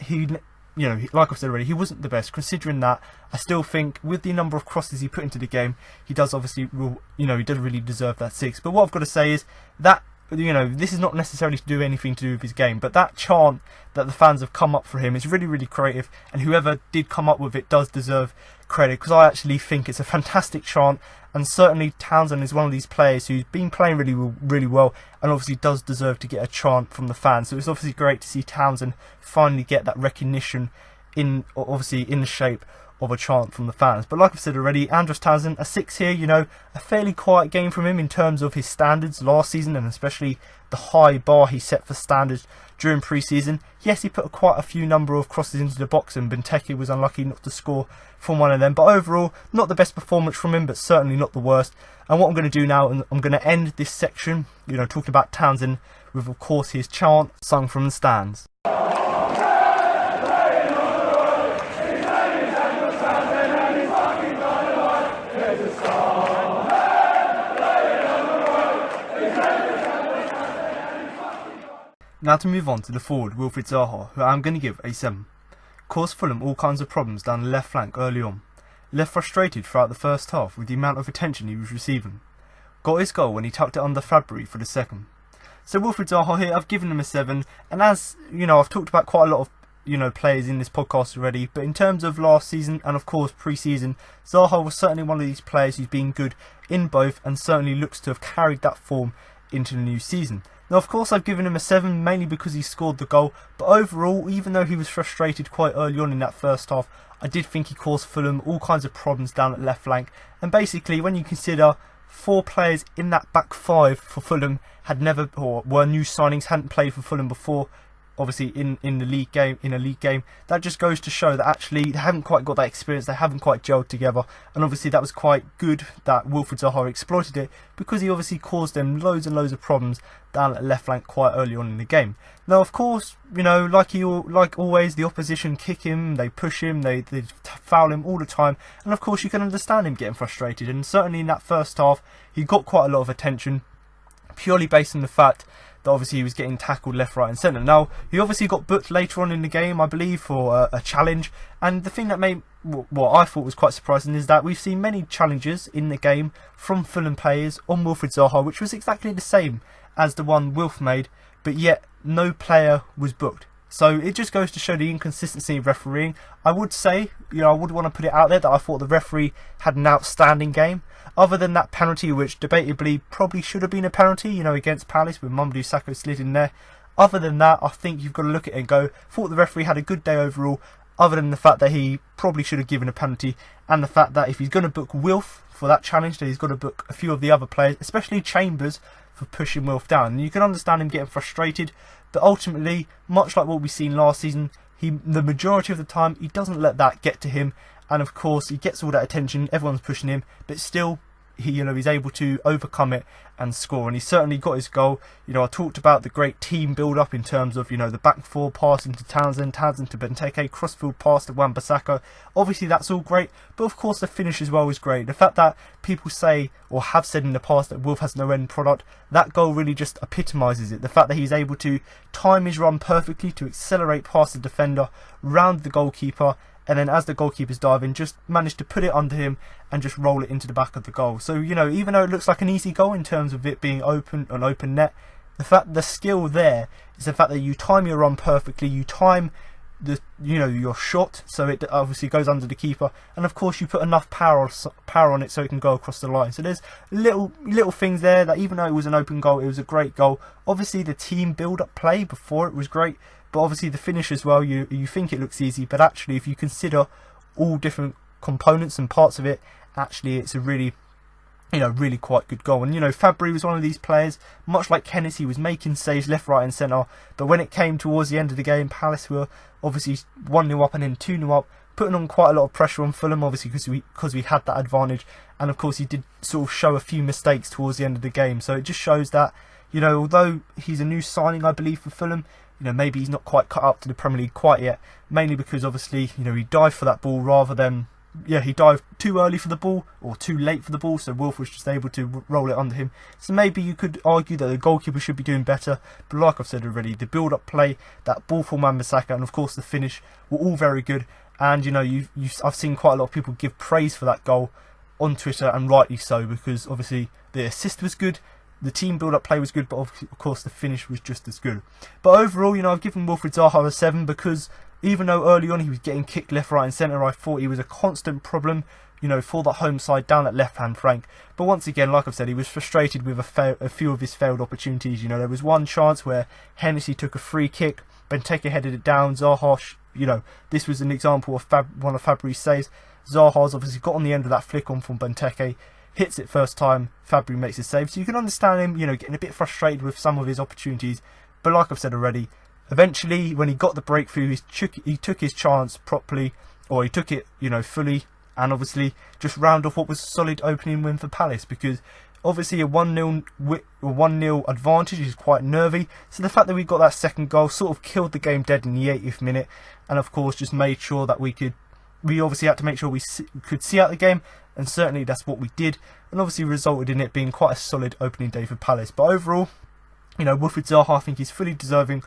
like I've said already, he wasn't the best. Considering that, I still think with the number of crosses he put into the game, he does obviously, he doesn't really deserve that 6. But what I've got to say is that, this is not necessarily to do anything to do with his game, but that chant that the fans have come up for him is really creative, and whoever did come up with it does deserve credit, because I actually think it's a fantastic chant. And certainly Townsend is one of these players who's been playing really well, and obviously does deserve to get a chant from the fans. So it's obviously great to see Townsend finally get that recognition in the shape of a chant from the fans. But like I've said already, Andros Townsend, a 6 here, a fairly quiet game from him in terms of his standards last season, and especially the high bar he set for standards during pre-season. Yes, he put quite a few number of crosses into the box, and Benteke was unlucky not to score from one of them. But overall, not the best performance from him, but certainly not the worst. And what I'm going to do now, I'm going to end this section, talking about Townsend, with of course his chant sung from the stands. Now to move on to the forward, Wilfried Zaha, who I'm going to give a 7. Caused Fulham all kinds of problems down the left flank early on. Left frustrated throughout the first half with the amount of attention he was receiving. Got his goal when he tucked it under Fabry for the second. So Wilfried Zaha here, I've given him a 7, and as I've talked about quite a lot of players in this podcast already, but in terms of last season and of course pre-season, Zaha was certainly one of these players who's been good in both and certainly looks to have carried that form into the new season. Now of course I've given him a 7 mainly because he scored the goal, but overall, even though he was frustrated quite early on in that first half, I did think he caused Fulham all kinds of problems down at left flank. And basically, when you consider 4 players in that back 5 for Fulham had never, or were new signings, hadn't played for Fulham before, obviously in a league game, that just goes to show that actually they haven't quite got that experience, they haven't quite gelled together. And obviously that was quite good that Wilfried Zaha exploited it, because he obviously caused them loads and loads of problems down at left flank quite early on in the game. Now of course, like always, the opposition kick him, they push him, they foul him all the time, and of course you can understand him getting frustrated. And certainly in that first half he got quite a lot of attention, purely based on the fact that obviously he was getting tackled left, right and centre. Now he obviously got booked later on in the game, I believe, for a challenge, and the thing that made what I thought was quite surprising is that we've seen many challenges in the game from Fulham players on Wilfried Zaha, which was exactly the same as the one Wilf made, but yet no player was booked. So it just goes to show the inconsistency of refereeing. I would say, I would want to put it out there that I thought the referee had an outstanding game. Other than that penalty, which debatably probably should have been a penalty, against Palace, with Mamadou Sakho slid in there. Other than that, I think you've got to look at it and go, thought the referee had a good day overall, other than the fact that he probably should have given a penalty, and the fact that if he's going to book Wilf for that challenge, then he's got to book a few of the other players, especially Chambers, for pushing Wilf down. And you can understand him getting frustrated, but ultimately, much like what we've seen last season, the majority of the time, he doesn't let that get to him. And of course, he gets all that attention, everyone's pushing him, but still, he's able to overcome it and score, and he certainly got his goal. I talked about the great team build up in terms of the back 4 passing to Townsend to Benteke, crossfield pass to Wan-Bissaka. Obviously that's all great, but of course the finish as well was great. The fact that people say, or have said in the past, that Wolf has no end product, that goal really just epitomises it. The fact that he's able to time his run perfectly to accelerate past the defender, round the goalkeeper, and then as the goalkeeper's diving, just managed to put it under him and just roll it into the back of the goal. So, even though it looks like an easy goal in terms of it being an open net, the skill there is the fact that you time your run perfectly, you time your shot so it obviously goes under the keeper, and of course you put enough power on it so it can go across the line. So there's little things there that, even though it was an open goal, it was a great goal. Obviously the team build-up play before it was great, but obviously the finish as well, you think it looks easy, but actually if you consider all different components and parts of it, actually it's a really quite good goal. And Fabry was one of these players, much like Kenneth, he was making saves left, right and centre, but when it came towards the end of the game, Palace were obviously 1-0 up and then 2-0 up, putting on quite a lot of pressure on Fulham, obviously because we had that advantage, and of course he did sort of show a few mistakes towards the end of the game. So it just shows that, although he's a new signing, I believe, for Fulham, maybe he's not quite cut up to the Premier League quite yet, mainly because obviously, he dived for that ball rather than, he dived too early for the ball or too late for the ball, so Wolf was just able to roll it under him. So maybe you could argue that the goalkeeper should be doing better, but like I've said already, the build-up play, that ball from Wan-Bissaka, and of course the finish were all very good. And I've seen quite a lot of people give praise for that goal on Twitter, and rightly so, because obviously the assist was good, the team build-up play was good, but of course the finish was just as good. But overall, I've given Wilfried Zaha a 7 because even though early on he was getting kicked left, right and centre, I thought he was a constant problem, for the home side down at left-hand flank. But once again, like I've said, he was frustrated with a few of his failed opportunities. There was one chance where Hennessy took a free kick, Benteke headed it down, Zaha, this was an example of one of Fabry's saves. Zaha's obviously got on the end of that flick on from Benteke, hits it first time, Fabry makes his save. So you can understand him, getting a bit frustrated with some of his opportunities. But like I've said already, eventually when he got the breakthrough, he took his chance properly, or he took it, fully, and obviously just round off what was a solid opening win for Palace, because obviously a 1-0 advantage is quite nervy. So the fact that we got that second goal sort of killed the game dead in the 80th minute, and of course just made sure that we obviously had to make sure we could see out the game, and certainly that's what we did, and obviously resulted in it being quite a solid opening day for Palace. But overall, Wilfried Zaha, I think he's fully deserving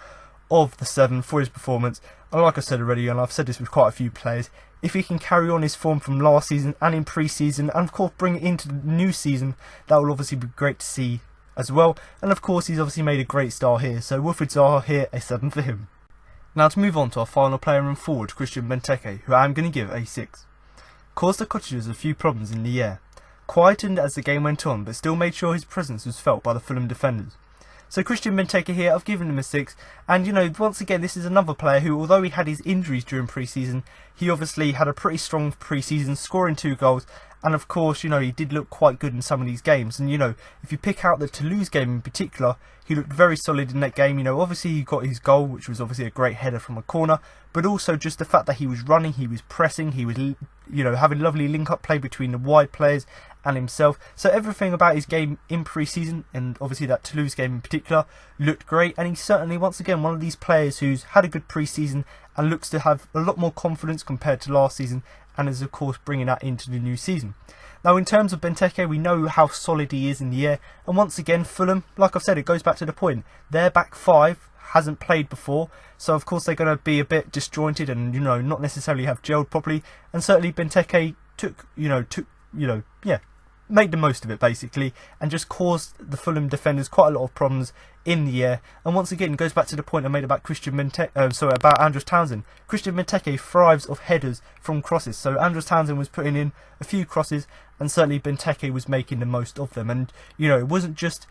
of the 7 for his performance. And like I said already, and I've said this with quite a few players, if he can carry on his form from last season and in pre-season, and of course bring it into the new season, that will obviously be great to see as well. And of course he's obviously made a great start here, so Wilfried Zaha here, a 7 for him. Now to move on to our final player and forward, Christian Benteke, who I am going to give a 6. Caused the Cottagers a few problems in the air. Quietened as the game went on, but still made sure his presence was felt by the Fulham defenders. So Christian Benteke here, I've given him a 6, and you know, once again, this is another player who, although he had his injuries during pre-season, he obviously had a pretty strong pre-season, scoring 2 goals, and of course, you know, he did look quite good in some of these games. And you know, if you pick out the Toulouse game in particular, he looked very solid in that game. You know, obviously he got his goal, which was obviously a great header from a corner, but also just the fact that he was running, he was pressing, he was, you know, having lovely link-up play between the wide players and himself. So everything about his game in pre-season, and obviously that Toulouse game in particular, looked great. And he's certainly, once again, one of these players who's had a good pre-season and looks to have a lot more confidence compared to last season, and is of course bringing that into the new season. Now in terms of Benteke, we know how solid he is in the air, and once again Fulham, like I've said, it goes back to the point, their back 5 hasn't played before, so of course they're going to be a bit disjointed and, you know, not necessarily have gelled properly, and certainly Benteke made the most of it basically, and just caused the Fulham defenders quite a lot of problems in the air. And once again, it goes back to the point I made about about Andros Townsend. Christian Benteke thrives off headers from crosses, so Andros Townsend was putting in a few crosses, and certainly Benteke was making the most of them. And you know, it wasn't just,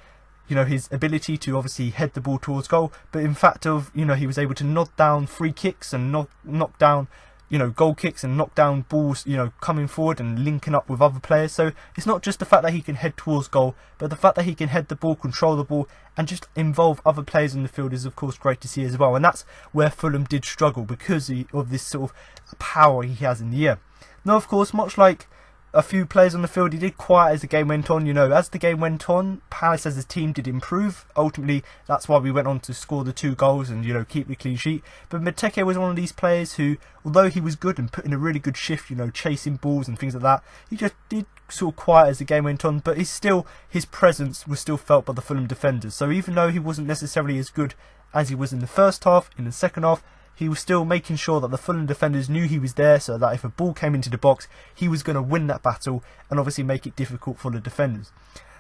you know, his ability to obviously head the ball towards goal, but in fact of, you know, he was able to knock down free kicks and knock down, you know, goal kicks and knock down balls, you know, coming forward and linking up with other players. So it's not just the fact that he can head towards goal, but the fact that he can head the ball, control the ball, and just involve other players in the field is of course great to see as well. And that's where Fulham did struggle, because of this sort of power he has in the air. Now of course, much like a few players on the field, he did quiet as the game went on. You know, as the game went on, Palace as a team did improve. Ultimately, that's why we went on to score the 2 goals and, you know, keep the clean sheet. But Benteke was one of these players who, although he was good and put in a really good shift, you know, chasing balls and things like that, he just did sort of quiet as the game went on. But his presence was still felt by the Fulham defenders. So even though he wasn't necessarily as good as he was in the first half, in the second half, he was still making sure that the Fulham defenders knew he was there, so that if a ball came into the box, he was going to win that battle and obviously make it difficult for the defenders.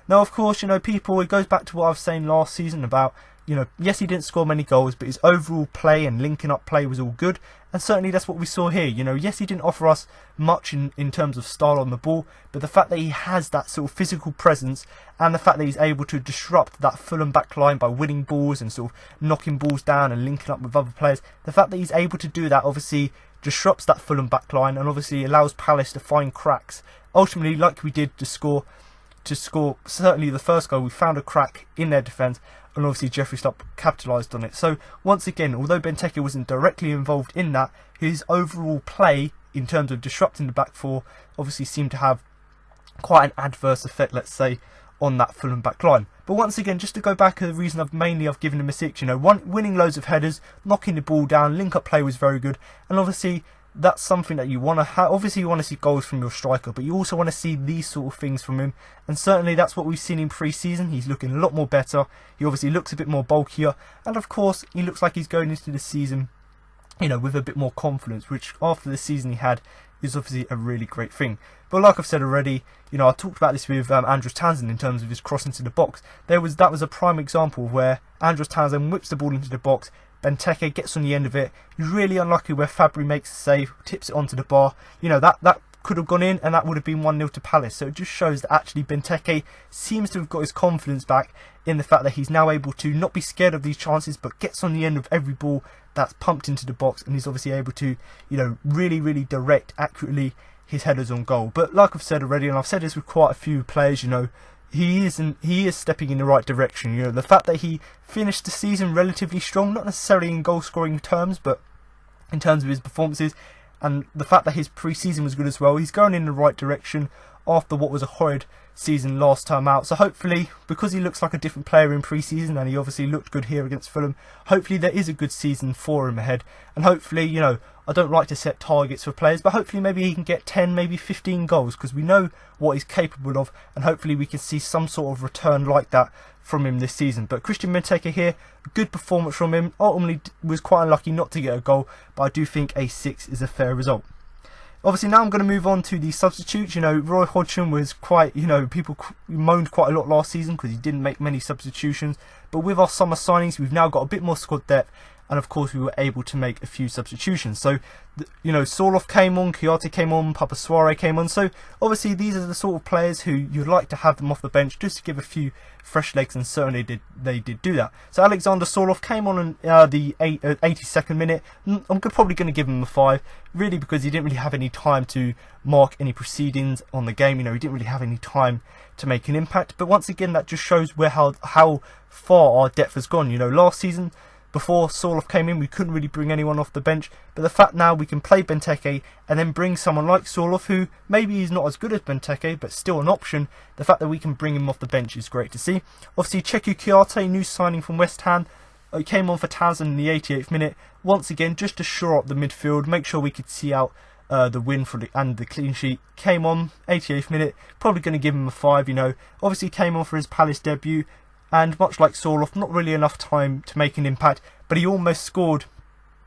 Now, of course, you know, it goes back to what I was saying last season about, you know, yes, he didn't score many goals, but his overall play and linking up play was all good. And certainly that's what we saw here. You know, yes, he didn't offer us much in terms of style on the ball, but the fact that he has that sort of physical presence, and the fact that he's able to disrupt that Fulham back line by winning balls and sort of knocking balls down and linking up with other players, the fact that he's able to do that obviously disrupts that Fulham back line and obviously allows Palace to find cracks. Ultimately, like we did to score certainly the first goal, we found a crack in their defence, and obviously Jeffrey Schlupp capitalised on it. So once again, although Benteke wasn't directly involved in that, his overall play in terms of disrupting the back 4 obviously seemed to have quite an adverse effect, let's say, on that Fulham back line. But once again, just to go back to the reason I've given him a 6, you know, winning loads of headers, knocking the ball down, link up play was very good, and obviously that's something that you want to have. Obviously you want to see goals from your striker, but you also want to see these sort of things from him, and certainly that's what we've seen in pre-season. He's looking a lot more better, he obviously looks a bit more bulkier, and of course he looks like he's going into the season, you know, with a bit more confidence, which after the season he had is obviously a really great thing. But like I've said already, you know, I talked about this with Andros Townsend in terms of his cross into the box. That was a prime example where Andros Townsend whips the ball into the box, Benteke gets on the end of it. He's really unlucky where Fabry makes a save, tips it onto the bar. You know, that could have gone in and that would have been 1-0 to Palace. So it just shows that actually Benteke seems to have got his confidence back in the fact that he's now able to not be scared of these chances, but gets on the end of every ball that's pumped into the box, and he's obviously able to, you know, really direct accurately his headers on goal. But like I've said already, and I've said this with quite a few players, you know, he is stepping in the right direction. You know, the fact that he finished the season relatively strong, not necessarily in goal scoring terms, but in terms of his performances, and the fact that his pre-season was good as well, he's going in the right direction after what was a horrid season last time out. So hopefully, because he looks like a different player in pre-season, and he obviously looked good here against Fulham, hopefully there is a good season for him ahead. And hopefully, you know, I don't like to set targets for players, but hopefully maybe he can get 10, maybe 15 goals, because we know what he's capable of, and hopefully we can see some sort of return like that from him this season. But Christian Benteke here, good performance from him. Ultimately was quite unlucky not to get a goal, but I do think a 6 is a fair result. Obviously now I'm going to move on to the substitutes. You know, Roy Hodgson was quite, you know, people moaned quite a lot last season because he didn't make many substitutions. But with our summer signings, we've now got a bit more squad depth. and of course we were able to make a few substitutions. So, you know, Sorloth came on, Kouyaté came on, Papa Souaré came on. So obviously these are the sort of players who you'd like to have them off the bench just to give a few fresh legs, and certainly they did do that. So Alexander Sorloth came on in the 82nd minute. I'm probably going to give him a 5, really, because he didn't really have any time to mark any proceedings on the game. You know, he didn't really have any time to make an impact. But once again, that just shows how far our depth has gone. You know, last season, before Sorloth came in, we couldn't really bring anyone off the bench, but the fact now we can play Benteke and then bring someone like Sorloth, who maybe he's not as good as Benteke, but still an option, the fact that we can bring him off the bench is great to see. Obviously, Cheikhou Kouyaté, new signing from West Ham, came on for Townsend in the 88th minute, once again just to shore up the midfield, make sure we could see out the win and the clean sheet. Came on 88th minute, probably going to give him a 5. You know, obviously came on for his Palace debut, and much like Sorloth, not really enough time to make an impact, but he almost scored,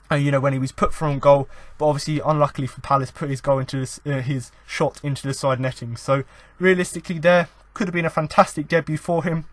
you know, when he was put for on goal, but obviously unluckily for Palace put his goal into his shot into the side netting. So realistically there could have been a fantastic debut for him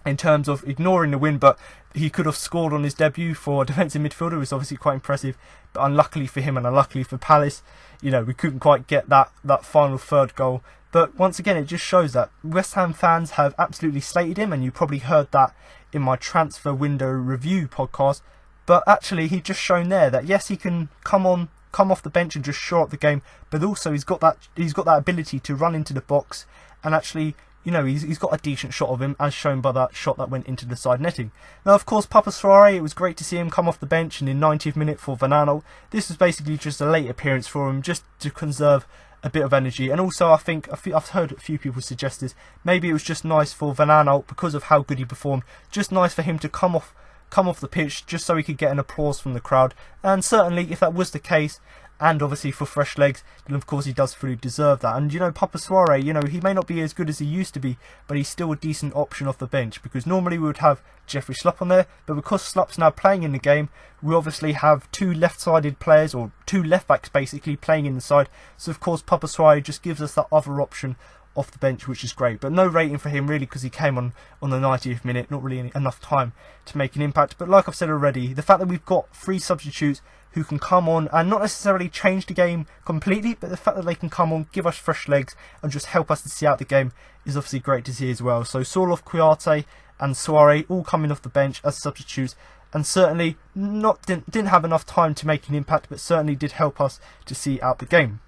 in terms of ignoring the win, but he could have scored on his debut for a defensive midfielder. It was obviously quite impressive, but unluckily for him and unluckily for Palace, you know, we couldn't quite get that final third goal. But once again, it just shows that West Ham fans have absolutely slated him, and you probably heard that in my transfer window review podcast. But actually, he just shown there that yes, he can come off the bench and just shore up the game, but also he's got that ability to run into the box and actually, you know, he's got a decent shot of him, as shown by that shot that went into the side netting. Now, of course, Papa Souaré, it was great to see him come off the bench, and in 90th minute for Van Aanholt. This was basically just a late appearance for him, just to conserve a bit of energy. And also, I think I've heard a few people suggest this, maybe it was just nice for Van Aanholt, because of how good he performed, just nice for him to come off the pitch just so he could get an applause from the crowd. And certainly, if that was the case, and obviously for fresh legs, then of course he does fully deserve that. And you know, Papa Souaré, you know, he may not be as good as he used to be, but he's still a decent option off the bench, because normally we would have Jeffrey Schlupp on there, but because Schlupp's now playing in the game, we obviously have two left-sided players, or two left-backs basically, playing in the side. So of course Papa Souaré just gives us that other option off the bench, which is great. But no rating for him really, because he came on the 90th minute, not really enough time to make an impact. But like I've said already, the fact that we've got 3 substitutes who can come on and not necessarily change the game completely, but the fact that they can come on, give us fresh legs and just help us to see out the game is obviously great to see as well. So Sorloth, Kouyaté and Souaré all coming off the bench as substitutes, and certainly didn't have enough time to make an impact, but certainly did help us to see out the game.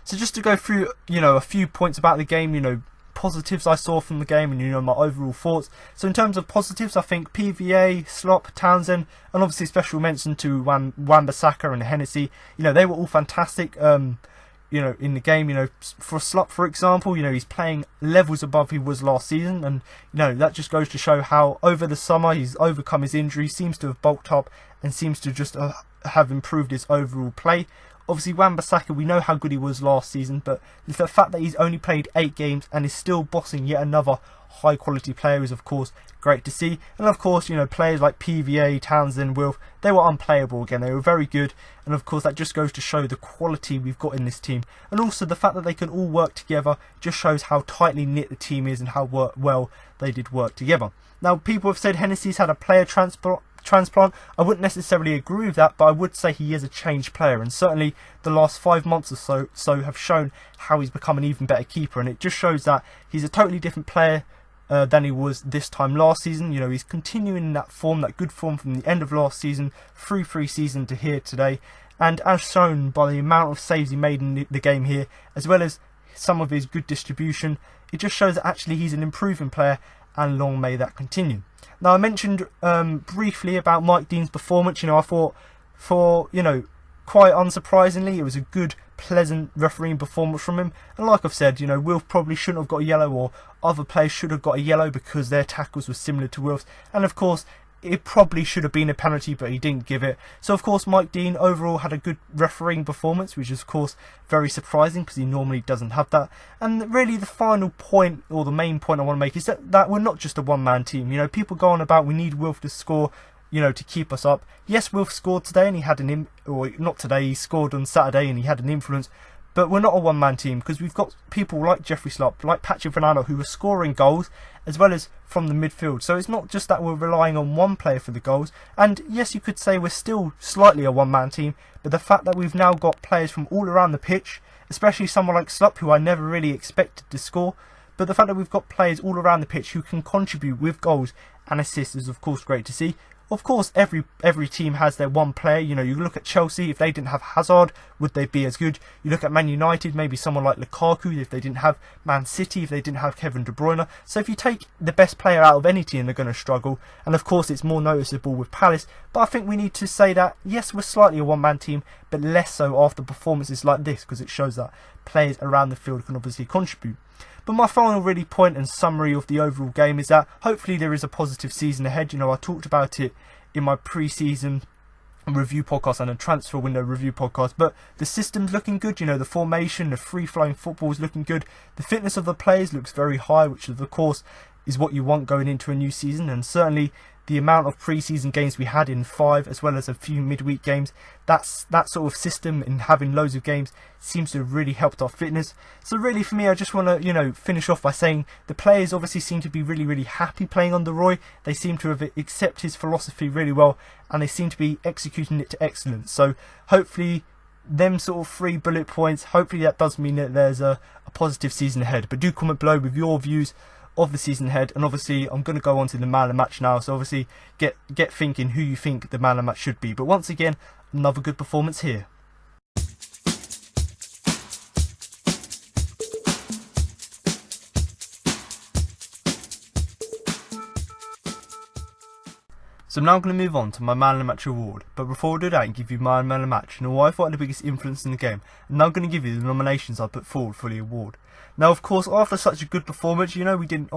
So just to go through, you know, a few points about the game, you know, positives I saw from the game, and you know, my overall thoughts. So in terms of positives, I think PVA, Schlupp, Townsend, and obviously special mention to Wan-Bissaka and Hennessy. You know, they were all fantastic. You know, in the game, you know, for Schlupp, for example, you know, he's playing levels above he was last season, and you know, that just goes to show how over the summer he's overcome his injury, seems to have bulked up, and seems to just have improved his overall play. Obviously, Wan-Bissaka, we know how good he was last season, but the fact that he's only played 8 games and is still bossing yet another high-quality player is, of course, great to see. And, of course, you know, players like PVA, Townsend, Wilf, they were unplayable again. They were very good, and, of course, that just goes to show the quality we've got in this team. And also, the fact that they can all work together just shows how tightly knit the team is and how well they did work together. Now, people have said Hennessy's had a player transplant. I wouldn't necessarily agree with that, but I would say he is a changed player, and certainly the last 5 months or so have shown how he's become an even better keeper, and it just shows that he's a totally different player than he was this time last season. You know, he's continuing that form, that good form from the end of last season through pre-season to here today, and as shown by the amount of saves he made in the game here, as well as some of his good distribution, it just shows that actually he's an improving player, and long may that continue. Now, I mentioned briefly about Mike Dean's performance. You know, I thought, you know, quite unsurprisingly, it was a good, pleasant refereeing performance from him. And like I've said, you know, Wilf probably shouldn't have got a yellow, or other players should have got a yellow because their tackles were similar to Wilf's. And of course, it probably should have been a penalty, but he didn't give it. So of course, Mike Dean overall had a good refereeing performance, which is of course very surprising because he normally doesn't have that. And really the final point, or the main point I want to make, is that we're not just a one-man team. You know, people go on about we need Wilf to score, you know, to keep us up. Yes, Wilf scored today and he had not today, he scored on Saturday and he had an influence. But we're not a one-man team, because we've got people like Jeffrey Schlupp, like Patrick Van Aanholt, who are scoring goals, as well as from the midfield. So it's not just that we're relying on one player for the goals. And yes, you could say we're still slightly a one-man team, but the fact that we've now got players from all around the pitch, especially someone like Schlupp, who I never really expected to score, but the fact that we've got players all around the pitch who can contribute with goals and assists is of course great to see. Of course, every team has their one player. You know, you look at Chelsea, if they didn't have Hazard, would they be as good? You look at Man United, maybe someone like Lukaku, if they didn't have Man City, if they didn't have Kevin De Bruyne. So if you take the best player out of any team, they're going to struggle. And of course, it's more noticeable with Palace. But I think we need to say that, yes, we're slightly a one-man team, but less so after performances like this, because it shows that players around the field can obviously contribute. But my final really point and summary of the overall game is that hopefully there is a positive season ahead. You know, I talked about it in my pre-season review podcast and a transfer window review podcast, but the system's looking good. You know, the formation, the free-flowing football is looking good. The fitness of the players looks very high, which of course is what you want going into a new season. And certainly the amount of pre-season games we had in 5, as well as a few midweek games, that sort of system and having loads of games seems to have really helped our fitness. So really for me, I just want to, you know, finish off by saying the players obviously seem to be really, really happy playing under Roy. They seem to have accepted his philosophy really well, and they seem to be executing it to excellence. So hopefully them sort of 3 bullet points, hopefully that does mean that there's a positive season ahead. But do comment below with your views of the season ahead, and obviously I'm going to go on to the man of the match now, so obviously get thinking who you think the man of the match should be. But once again, another good performance here. So now I'm going to move on to my man of the match award, but before I do that and give you my man of the match and who I thought had the biggest influence in the game, I'm now going to give you the nominations I put forward for the award. Now of course, after such a good performance, you know, we didn't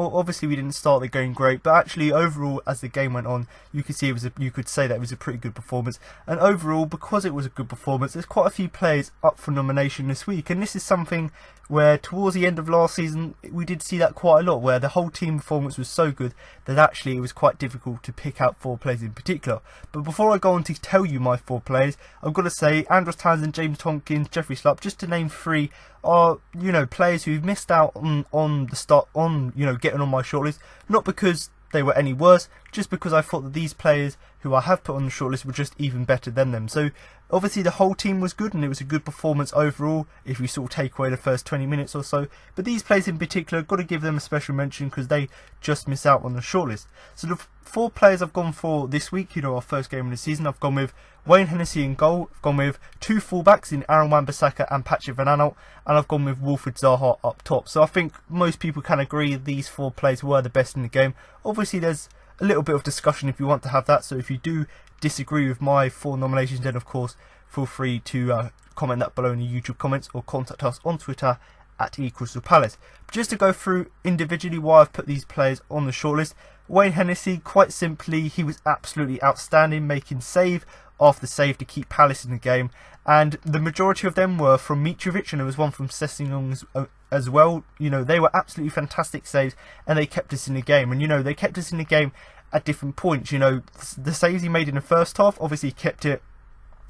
start the game great, but actually overall as the game went on, you could see you could say that it was a pretty good performance. And overall, because it was a good performance, there's quite a few players up for nomination this week, and this is something where towards the end of last season we did see that quite a lot, where the whole team performance was so good that actually it was quite difficult to pick out 4 players in particular. But before I go on to tell you my 4 players, I've got to say Andros Townsend, James Tompkins, Jeffrey Schlupp, just to name 3, are, you know, players who've missed out on the start, on, you know, getting on my shortlist, not because they were any worse, just because I thought that these players who I have put on the shortlist were just even better than them. So obviously the whole team was good, and it was a good performance overall if you sort of take away the first 20 minutes or so. But these players in particular, got to give them a special mention because they just miss out on the shortlist. So the 4 players I've gone for this week, you know, our first game of the season, I've gone with Wayne Hennessy in goal, I've gone with 2 fullbacks in Aaron Wan-Bissaka and Patrick Van Aanholt, and I've gone with Wilfried Zaha up top. So I think most people can agree these 4 players were the best in the game. Obviously there's a little bit of discussion if you want to have that, so if you do disagree with my 4 nominations, then of course feel free to comment that below in the YouTube comments, or contact us on Twitter at @eCrystalPalace. Just to go through individually why I've put these players on the shortlist. Wayne Hennessy, quite simply, he was absolutely outstanding, making save after save to keep Palace in the game, and the majority of them were from Mitrovic, and there was one from Sessegnon as well. You know, they were absolutely fantastic saves, and they kept us in the game. And you know, they kept us in the game at different points. You know, the saves he made in the first half obviously kept it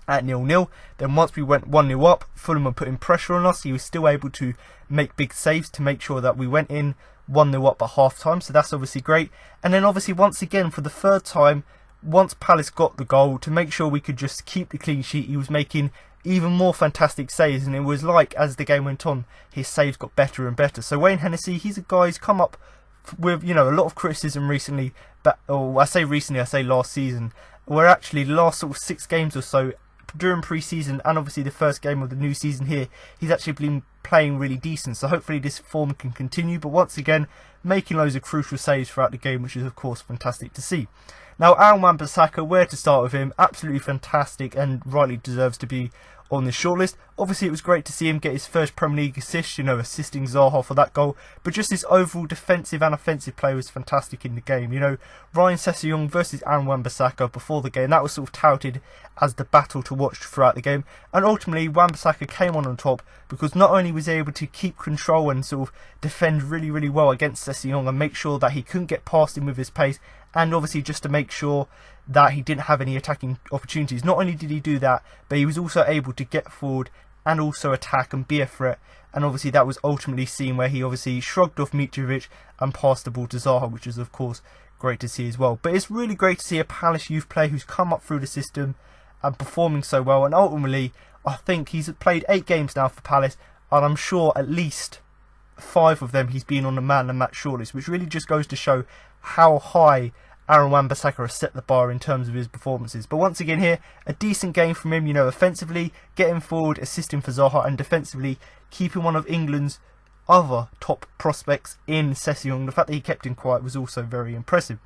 at 0-0. Then once we went 1-0 up, Fulham were putting pressure on us, he was still able to make big saves to make sure that we went in 1-0 up at half time, so that's obviously great. And then obviously once again for the 3rd time, once Palace got the goal, to make sure we could just keep the clean sheet, he was making even more fantastic saves, and it was like as the game went on his saves got better and better. So Wayne Hennessy, he's a guy who's come up with, you know, a lot of criticism recently, but I say recently, I say last season, where actually the last sort of 6 games or so during pre-season and obviously the first game of the new season here, he's actually been playing really decent, so hopefully this form can continue. But once again, making loads of crucial saves throughout the game, which is of course fantastic to see. Now Aaron Wan-Bissaka, where to start with him? Absolutely fantastic, and rightly deserves to be on this shortlist. Obviously it was great to see him get his first Premier League assist, you know, assisting Zaha for that goal, but just his overall defensive and offensive play was fantastic in the game. You know, Ryan Sessegnon versus Aaron Wan-Bissaka before the game, that was sort of touted as the battle to watch throughout the game, and ultimately Wan-Bissaka came on top because not only was he able to keep control and sort of defend really, really well against Sessegnon and make sure that he couldn't get past him with his pace, and obviously just to make sure that he didn't have any attacking opportunities. Not only did he do that, but he was also able to get forward and also attack and be a threat. And obviously that was ultimately seen where he obviously shrugged off Mitrovic and passed the ball to Zaha, which is of course great to see as well. But it's really great to see a Palace youth player who's come up through the system and performing so well. And ultimately, I think he's played 8 games now for Palace, and I'm sure at least 5 of them he's been on the man of the match shortlist, which really just goes to show how high Aaron Wan-Bissaka has set the bar in terms of his performances. But once again here, a decent game from him, offensively, getting forward, assisting for Zaha, and defensively, keeping one of England's other top prospects in Sessegnon. The fact that he kept him quiet was also very impressive.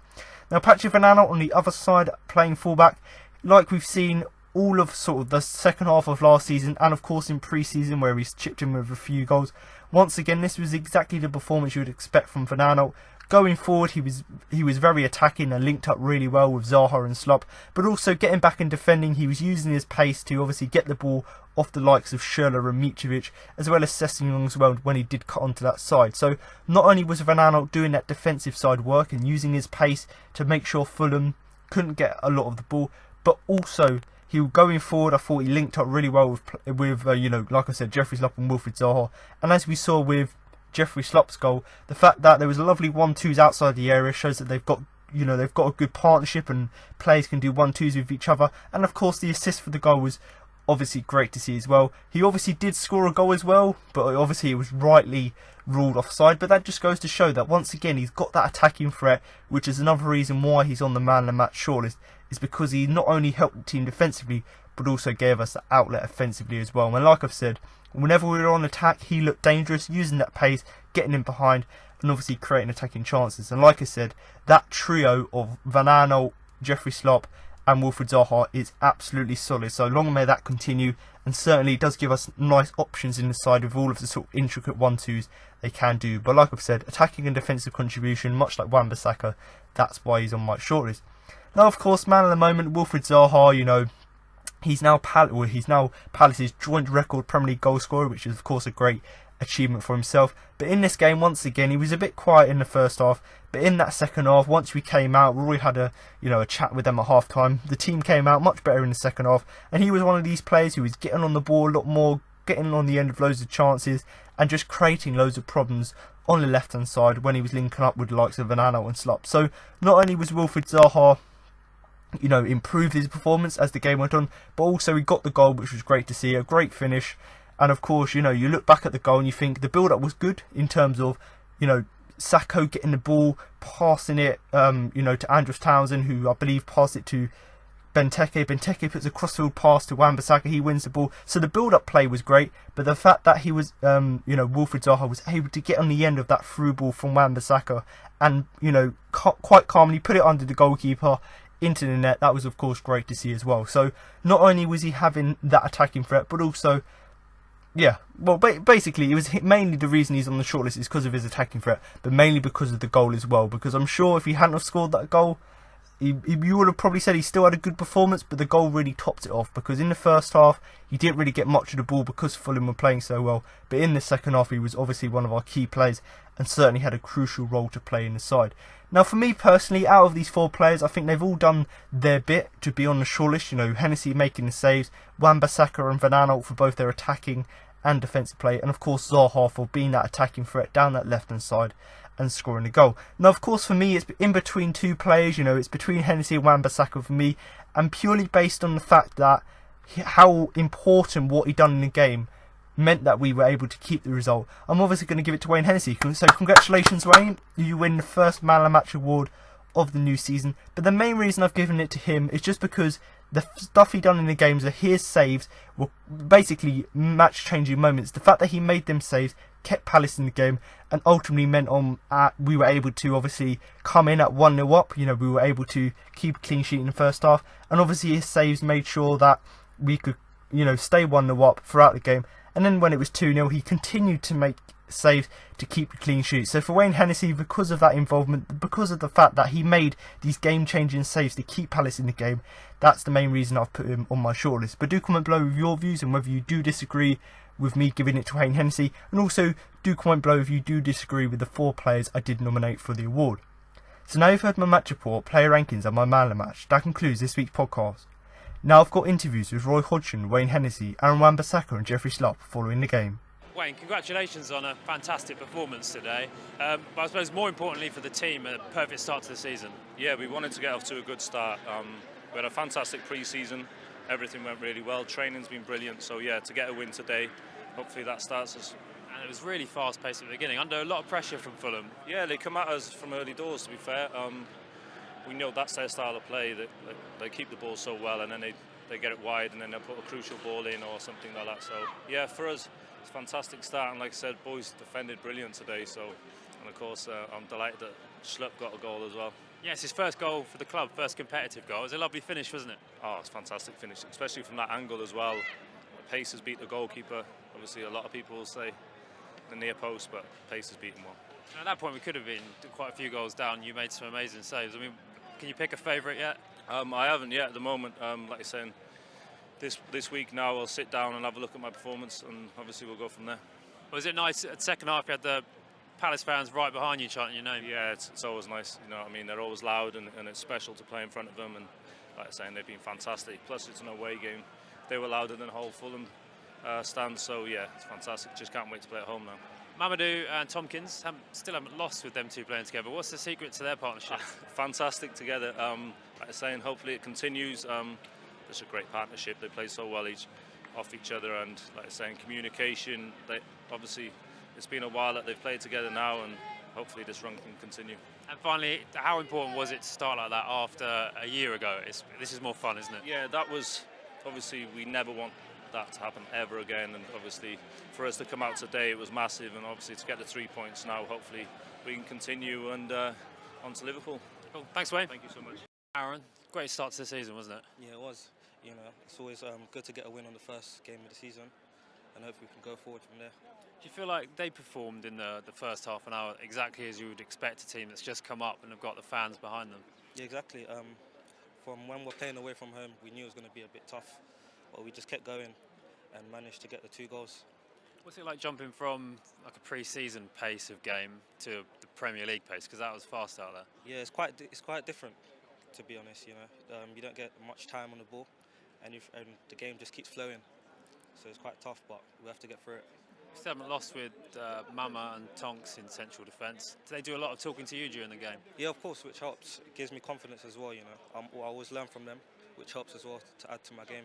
Now Patrick Van Aanholt on the other side, playing fullback, like we've seen all of sort of the second half of last season, and of course in pre-season where he's chipped in with a few goals. Once again, this was exactly the performance you would expect from Van Aanholt. Going forward, he was very attacking and linked up really well with Zaha and Schlupp, but also getting back and defending. He was using his pace to obviously get the ball off the likes of Schürrle and Mitrovic, as well as Sessegnon as well when he did cut onto that side. So not only was Van Aanholt doing that defensive side work and using his pace to make sure Fulham couldn't get a lot of the ball, but also he was going forward. I thought he linked up really well with like I said, Jeffrey Schlupp and Wilfried Zaha. And as we saw with Jeffrey Schlupp's goal, the fact that there was a lovely 1-2s outside the area shows that they've got a good partnership and players can do 1-2s with each other. And of course the assist for the goal was obviously great to see as well. He obviously did score a goal as well, but obviously it was rightly ruled offside. But that just goes to show that once again he's got that attacking threat, which is another reason why he's on the man of the match shortlist, is because he not only helped the team defensively but also gave us the outlet offensively as well. And like I've said, whenever we were on attack, he looked dangerous, using that pace, getting in behind, and obviously creating attacking chances. And like I said, that trio of Van Aanholt, Jeffrey Schlupp and Wilfried Zaha is absolutely solid. So long may that continue, and certainly does give us nice options in the side with all of the sort of intricate 1-2s they can do. But like I've said, attacking and defensive contribution, much like Wan-Bissaka, that's why he's on my shortlist. Now of course, man of the moment, Wilfried Zaha, he's now Palace's joint record Premier League goal scorer, which is of course a great achievement for himself. But in this game, once again, he was a bit quiet in the first half, but in that second half, once we came out, Roy had a chat with them at half time. The team came out much better in the second half, and he was one of these players who was getting on the ball a lot more, getting on the end of loads of chances, and just creating loads of problems on the left hand side when he was linking up with the likes of Van Aanholt and Schlupp. So not only was Wilfried Zaha improved his performance as the game went on, but also he got the goal, which was great to see, a great finish. And of course, you look back at the goal and you think the build-up was good in terms of, Sacco getting the ball, passing it, to Andros Townsend, who I believe passed it to Benteke. Benteke puts a crossfield pass to Wan-Bissaka, he wins the ball. So the build-up play was great, but the fact that he was, Wilfried Zaha was able to get on the end of that through ball from Wan-Bissaka and, quite calmly put it under the goalkeeper into the net, that was of course great to see as well. So not only was he having that attacking threat, but also, basically it was mainly the reason he's on the shortlist is because of his attacking threat, but mainly because of the goal as well. Because I'm sure if he hadn't have scored that goal, you would have probably said he still had a good performance, but the goal really topped it off, because in the first half he didn't really get much of the ball because Fulham were playing so well, but in the second half he was obviously one of our key players and certainly had a crucial role to play in the side. Now for me personally, out of these 4 players, I think they've all done their bit to be on the shortlist. Hennessy making the saves, Wan-Bissaka and Van Aanholt for both their attacking and defensive play, and of course Zaha for being that attacking threat down that left hand side and scoring a goal. Now of course for me it's in between 2 players, it's between Hennessy and Wan-Bissaka for me, and purely based on the fact that how important what he done in the game meant that we were able to keep the result, I'm obviously going to give it to Wayne Hennessy. So congratulations Wayne, you win the first Man of the Match award of the new season. But the main reason I've given it to him is just because the stuff he done in the games, his saves were basically match changing moments. The fact that he made them saves kept Palace in the game and ultimately meant we were able to obviously come in at 1-0 up. We were able to keep a clean sheet in the first half, and obviously his saves made sure that we could stay 1-0 up throughout the game. And then when it was 2-0, he continued to make saves to keep a clean sheet. So for Wayne Hennessy, because of that involvement, because of the fact that he made these game-changing saves to keep Palace in the game, that's the main reason I've put him on my shortlist. But do comment below with your views and whether you do disagree with me giving it to Wayne Hennessy, and also do comment below if you do disagree with the 4 players I did nominate for the award. So now you've heard my match report, player rankings and my man of the match. That concludes this week's podcast. Now I've got interviews with Roy Hodgson, Wayne Hennessy, Aaron Wan-Bissaka and Jeffrey Schlupp following the game. Wayne, congratulations on a fantastic performance today, but I suppose more importantly for the team, a perfect start to the season. Yeah, we wanted to get off to a good start. We had a fantastic pre-season, everything went really well, training's been brilliant, so yeah, to get a win today, hopefully that starts us. And it was really fast-paced at the beginning, under a lot of pressure from Fulham. Yeah, they come at us from early doors, to be fair. We know that's their style of play, that they keep the ball so well and then they get it wide and then they'll put a crucial ball in or something like that. So yeah, for us, it's a fantastic start, and like I said, boys defended brilliant today. So, and of course, I'm delighted that Schlupp got a goal as well. Yeah, it's his first goal for the club, first competitive goal. It was a lovely finish, wasn't it? Oh, it's a fantastic finish, especially from that angle as well. The pace has beat the goalkeeper. Obviously, a lot of people will say the near post, but pace has beaten well. And at that point, we could have been quite a few goals down. You made some amazing saves. I mean, can you pick a favourite yet? I haven't yet at the moment. Like I said, this week now I'll sit down and have a look at my performance, and obviously we'll go from there. Was it nice at the second half? You had the Palace fans right behind you chanting your name. Yeah, it's always nice. You know what I mean? They're always loud, and it's special to play in front of them. And like I say, they've been fantastic. Plus, it's an away game. They were louder than the whole Fulham stand. So yeah, it's fantastic. Just can't wait to play at home now. Mamadou and Tompkins still haven't lost with them two playing together. What's the secret to their partnership? Fantastic together. Like I say, and hopefully it continues. It's a great partnership. They play so well off each other, and like I say, in communication. Obviously, it's been a while that they've played together now, and hopefully this run can continue. And finally, how important was it to start like that after a year ago? This is more fun, isn't it? Yeah, that was obviously, we never want that to happen ever again, and obviously for us to come out today it was massive, and obviously to get the 3 points now, hopefully we can continue and on to Liverpool. Cool. Thanks, Wayne. Thank you so much. Aaron, great start to the season, wasn't it? Yeah, it was. You know, it's always good to get a win on the first game of the season, and hopefully we can go forward from there. Do you feel like they performed in the first half an hour exactly as you would expect a team that's just come up and have got the fans behind them? Yeah, exactly. From when we're playing away from home, we knew it was going to be a bit tough, but we just kept going and managed to get the 2 goals. What's it like jumping from like a pre-season pace of game to the Premier League pace? Because that was fast out there. Yeah, it's quite different, to be honest. You know, you don't get much time on the ball, and the game just keeps flowing. So it's quite tough, but we have to get through it. You still haven't lost with Mama and Tonks in central defence. Do they do a lot of talking to you during the game? Yeah, of course, which helps. It gives me confidence as well. You know, I always learn from them, which helps as well to add to my game.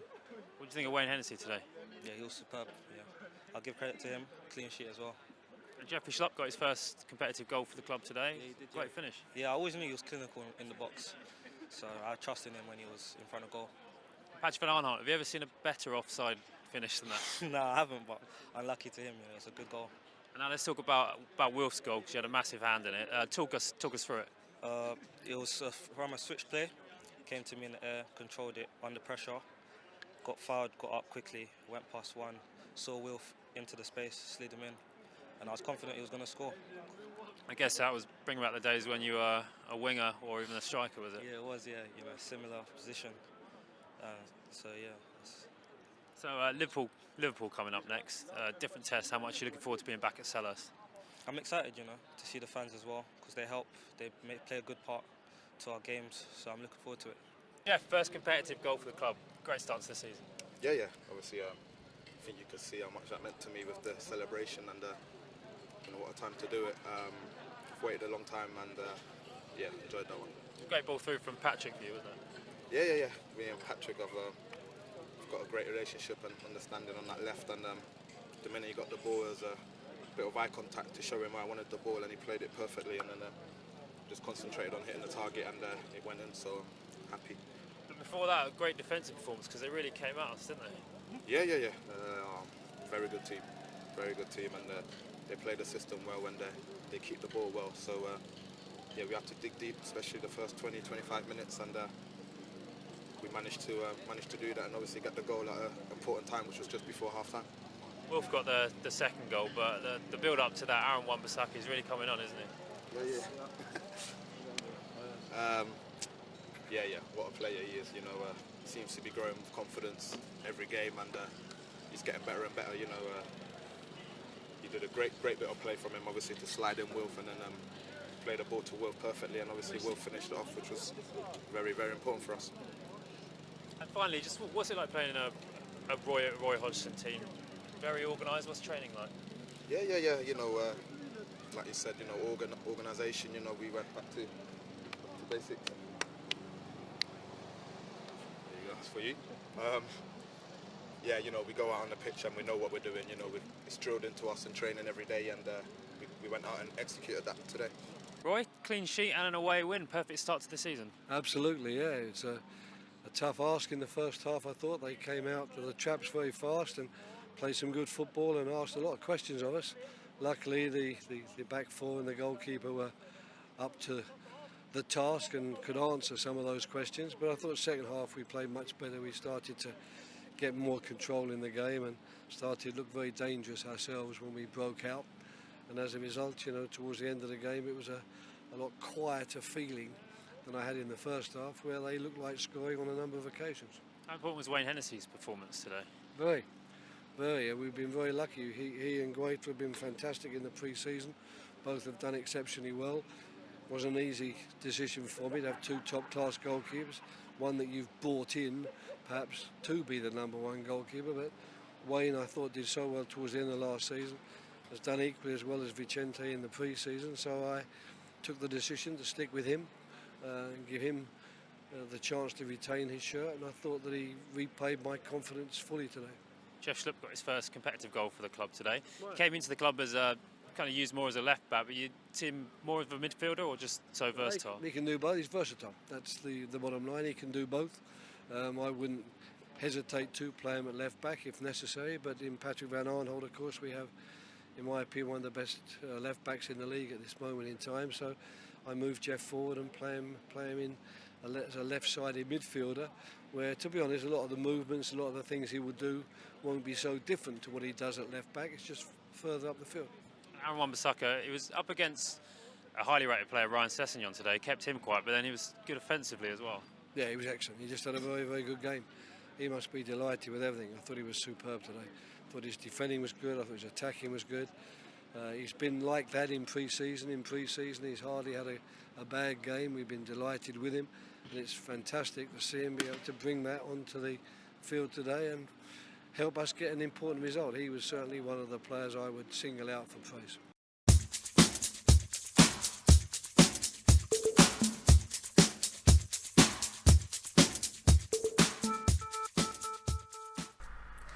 What do you think of Wayne Hennessy today? Yeah, he was superb. Yeah, I'll give credit to him. Clean sheet as well. And Jeffrey Schlupp got his first competitive goal for the club today. Yeah, he did. Great finish. Yeah, I always knew he was clinical in the box, so I trusted him when he was in front of goal. Patrick Van Arnholt, have you ever seen a better offside finish than that? No, I haven't, but unlucky to him. You know, it's a good goal. And now let's talk about Wilf's goal, because you had a massive hand in it. Talk us through it. It was from a switch play. Came to me in the air, controlled it under pressure, got fouled, got up quickly, went past one, saw Wilf into the space, slid him in, and I was confident he was going to score. I guess that was bringing back the days when you were a winger or even a striker, was it? Yeah, it was. Yeah, you know, similar position. So yeah. So Liverpool coming up next. Different test. How much are you looking forward to being back at Selhurst? I'm excited, you know, to see the fans as well, because they help. They play a good part to our games, so I'm looking forward to it. Yeah, first competitive goal for the club. Great start to the season. Yeah. Obviously, I think you could see how much that meant to me with the celebration, and you know, what a time to do it. I've waited a long time, and yeah, enjoyed that one. Great ball through from Patrick for you, wasn't it? Yeah. Me and Patrick have got a great relationship and understanding on that left, and the minute he got the ball, there was a bit of eye contact to show him I wanted the ball, and he played it perfectly, and then just concentrated on hitting the target, and it went in, so happy. But before that, a great defensive performance, because they really came at us, didn't they? Yeah. Very good team, and they play the system well when they keep the ball well, so yeah, we have to dig deep, especially the first 20-25 minutes, and we managed to do that, and obviously get the goal at an important time, which was just before half-time. Wolf got the second goal, but the build-up to that, Aaron Wan-Bissaka is really coming on, isn't he? Yeah. What a player he is. You know, he seems to be growing with confidence every game, and he's getting better and better. You know, he did a great bit of play from him, obviously, to slide in Wilf, and then play the ball to Wilf perfectly, and obviously Wilf finished it off, which was very, very important for us. And finally, just what's it like playing in a Roy Hodgson team? Very organised. What's training like? Yeah. You know, like you said, you know, organisation. You know, we went back to basics. There you go. That's for you. Yeah, you know, we go out on the pitch and we know what we're doing. You know, it's drilled into us in training every day, and we went out and executed that today. Roy, clean sheet and an away win. Perfect start to the season. Absolutely, yeah. It's a tough ask in the first half. I thought they came out to the traps very fast and played some good football and asked a lot of questions of us. Luckily, the back four and the goalkeeper were up to the task and could answer some of those questions. But I thought second half we played much better. We started to get more control in the game and started to look very dangerous ourselves when we broke out. And as a result, you know, towards the end of the game, it was a lot quieter feeling than I had in the first half, where they looked like scoring on a number of occasions. How important was Wayne Hennessy's performance today? Very. We've been very lucky. He and Guaita have been fantastic in the pre-season. Both have done exceptionally well. It was an easy decision for me to have two top-class goalkeepers, one that you've brought in, perhaps, to be the number one goalkeeper. But Wayne, I thought, did so well towards the end of last season. Has done equally as well as Vicente in the pre-season. So I took the decision to stick with him and give him the chance to retain his shirt. And I thought that he repaid my confidence fully today. Jeff Schlupp got his first competitive goal for the club today. Right. Came into the club as kind of used more as a left back, but you see him more of a midfielder or just so versatile? He can do both. He's versatile. That's the bottom line. He can do both. I wouldn't hesitate to play him at left back if necessary, but in Patrick Van Arnholt, of course, we have, in my opinion, one of the best left backs in the league at this moment in time. So I moved Jeff forward and play him in as a left-sided midfielder, where, to be honest, a lot of the movements, a lot of the things he would do won't be so different to what he does at left back. It's just further up the field. Aaron Wan-Bissaka, he was up against a highly rated player, Ryan Sessegnon, today, kept him quiet, but then he was good offensively as well. Yeah, he was excellent. He just had a very, very good game. He must be delighted with everything. I thought he was superb today. I thought his defending was good. I thought his attacking was good. He's been like that in pre-season. In pre-season, he's hardly had a bad game. We've been delighted with him, and it's fantastic to see him be able to bring that onto the field today and help us get an important result. He was certainly one of the players I would single out for praise.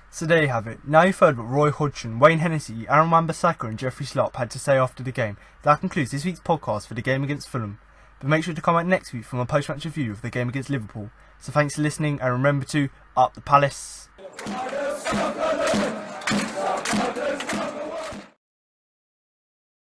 So there you have it. Now you've heard what Roy Hodgson, Wayne Hennessy, Aaron Wan-Bissaka and Jeffrey Schlupp had to say after the game. That concludes this week's podcast for the game against Fulham. But make sure to come back next week from a post-match review of the game against Liverpool. So thanks for listening, and remember to up the Palace.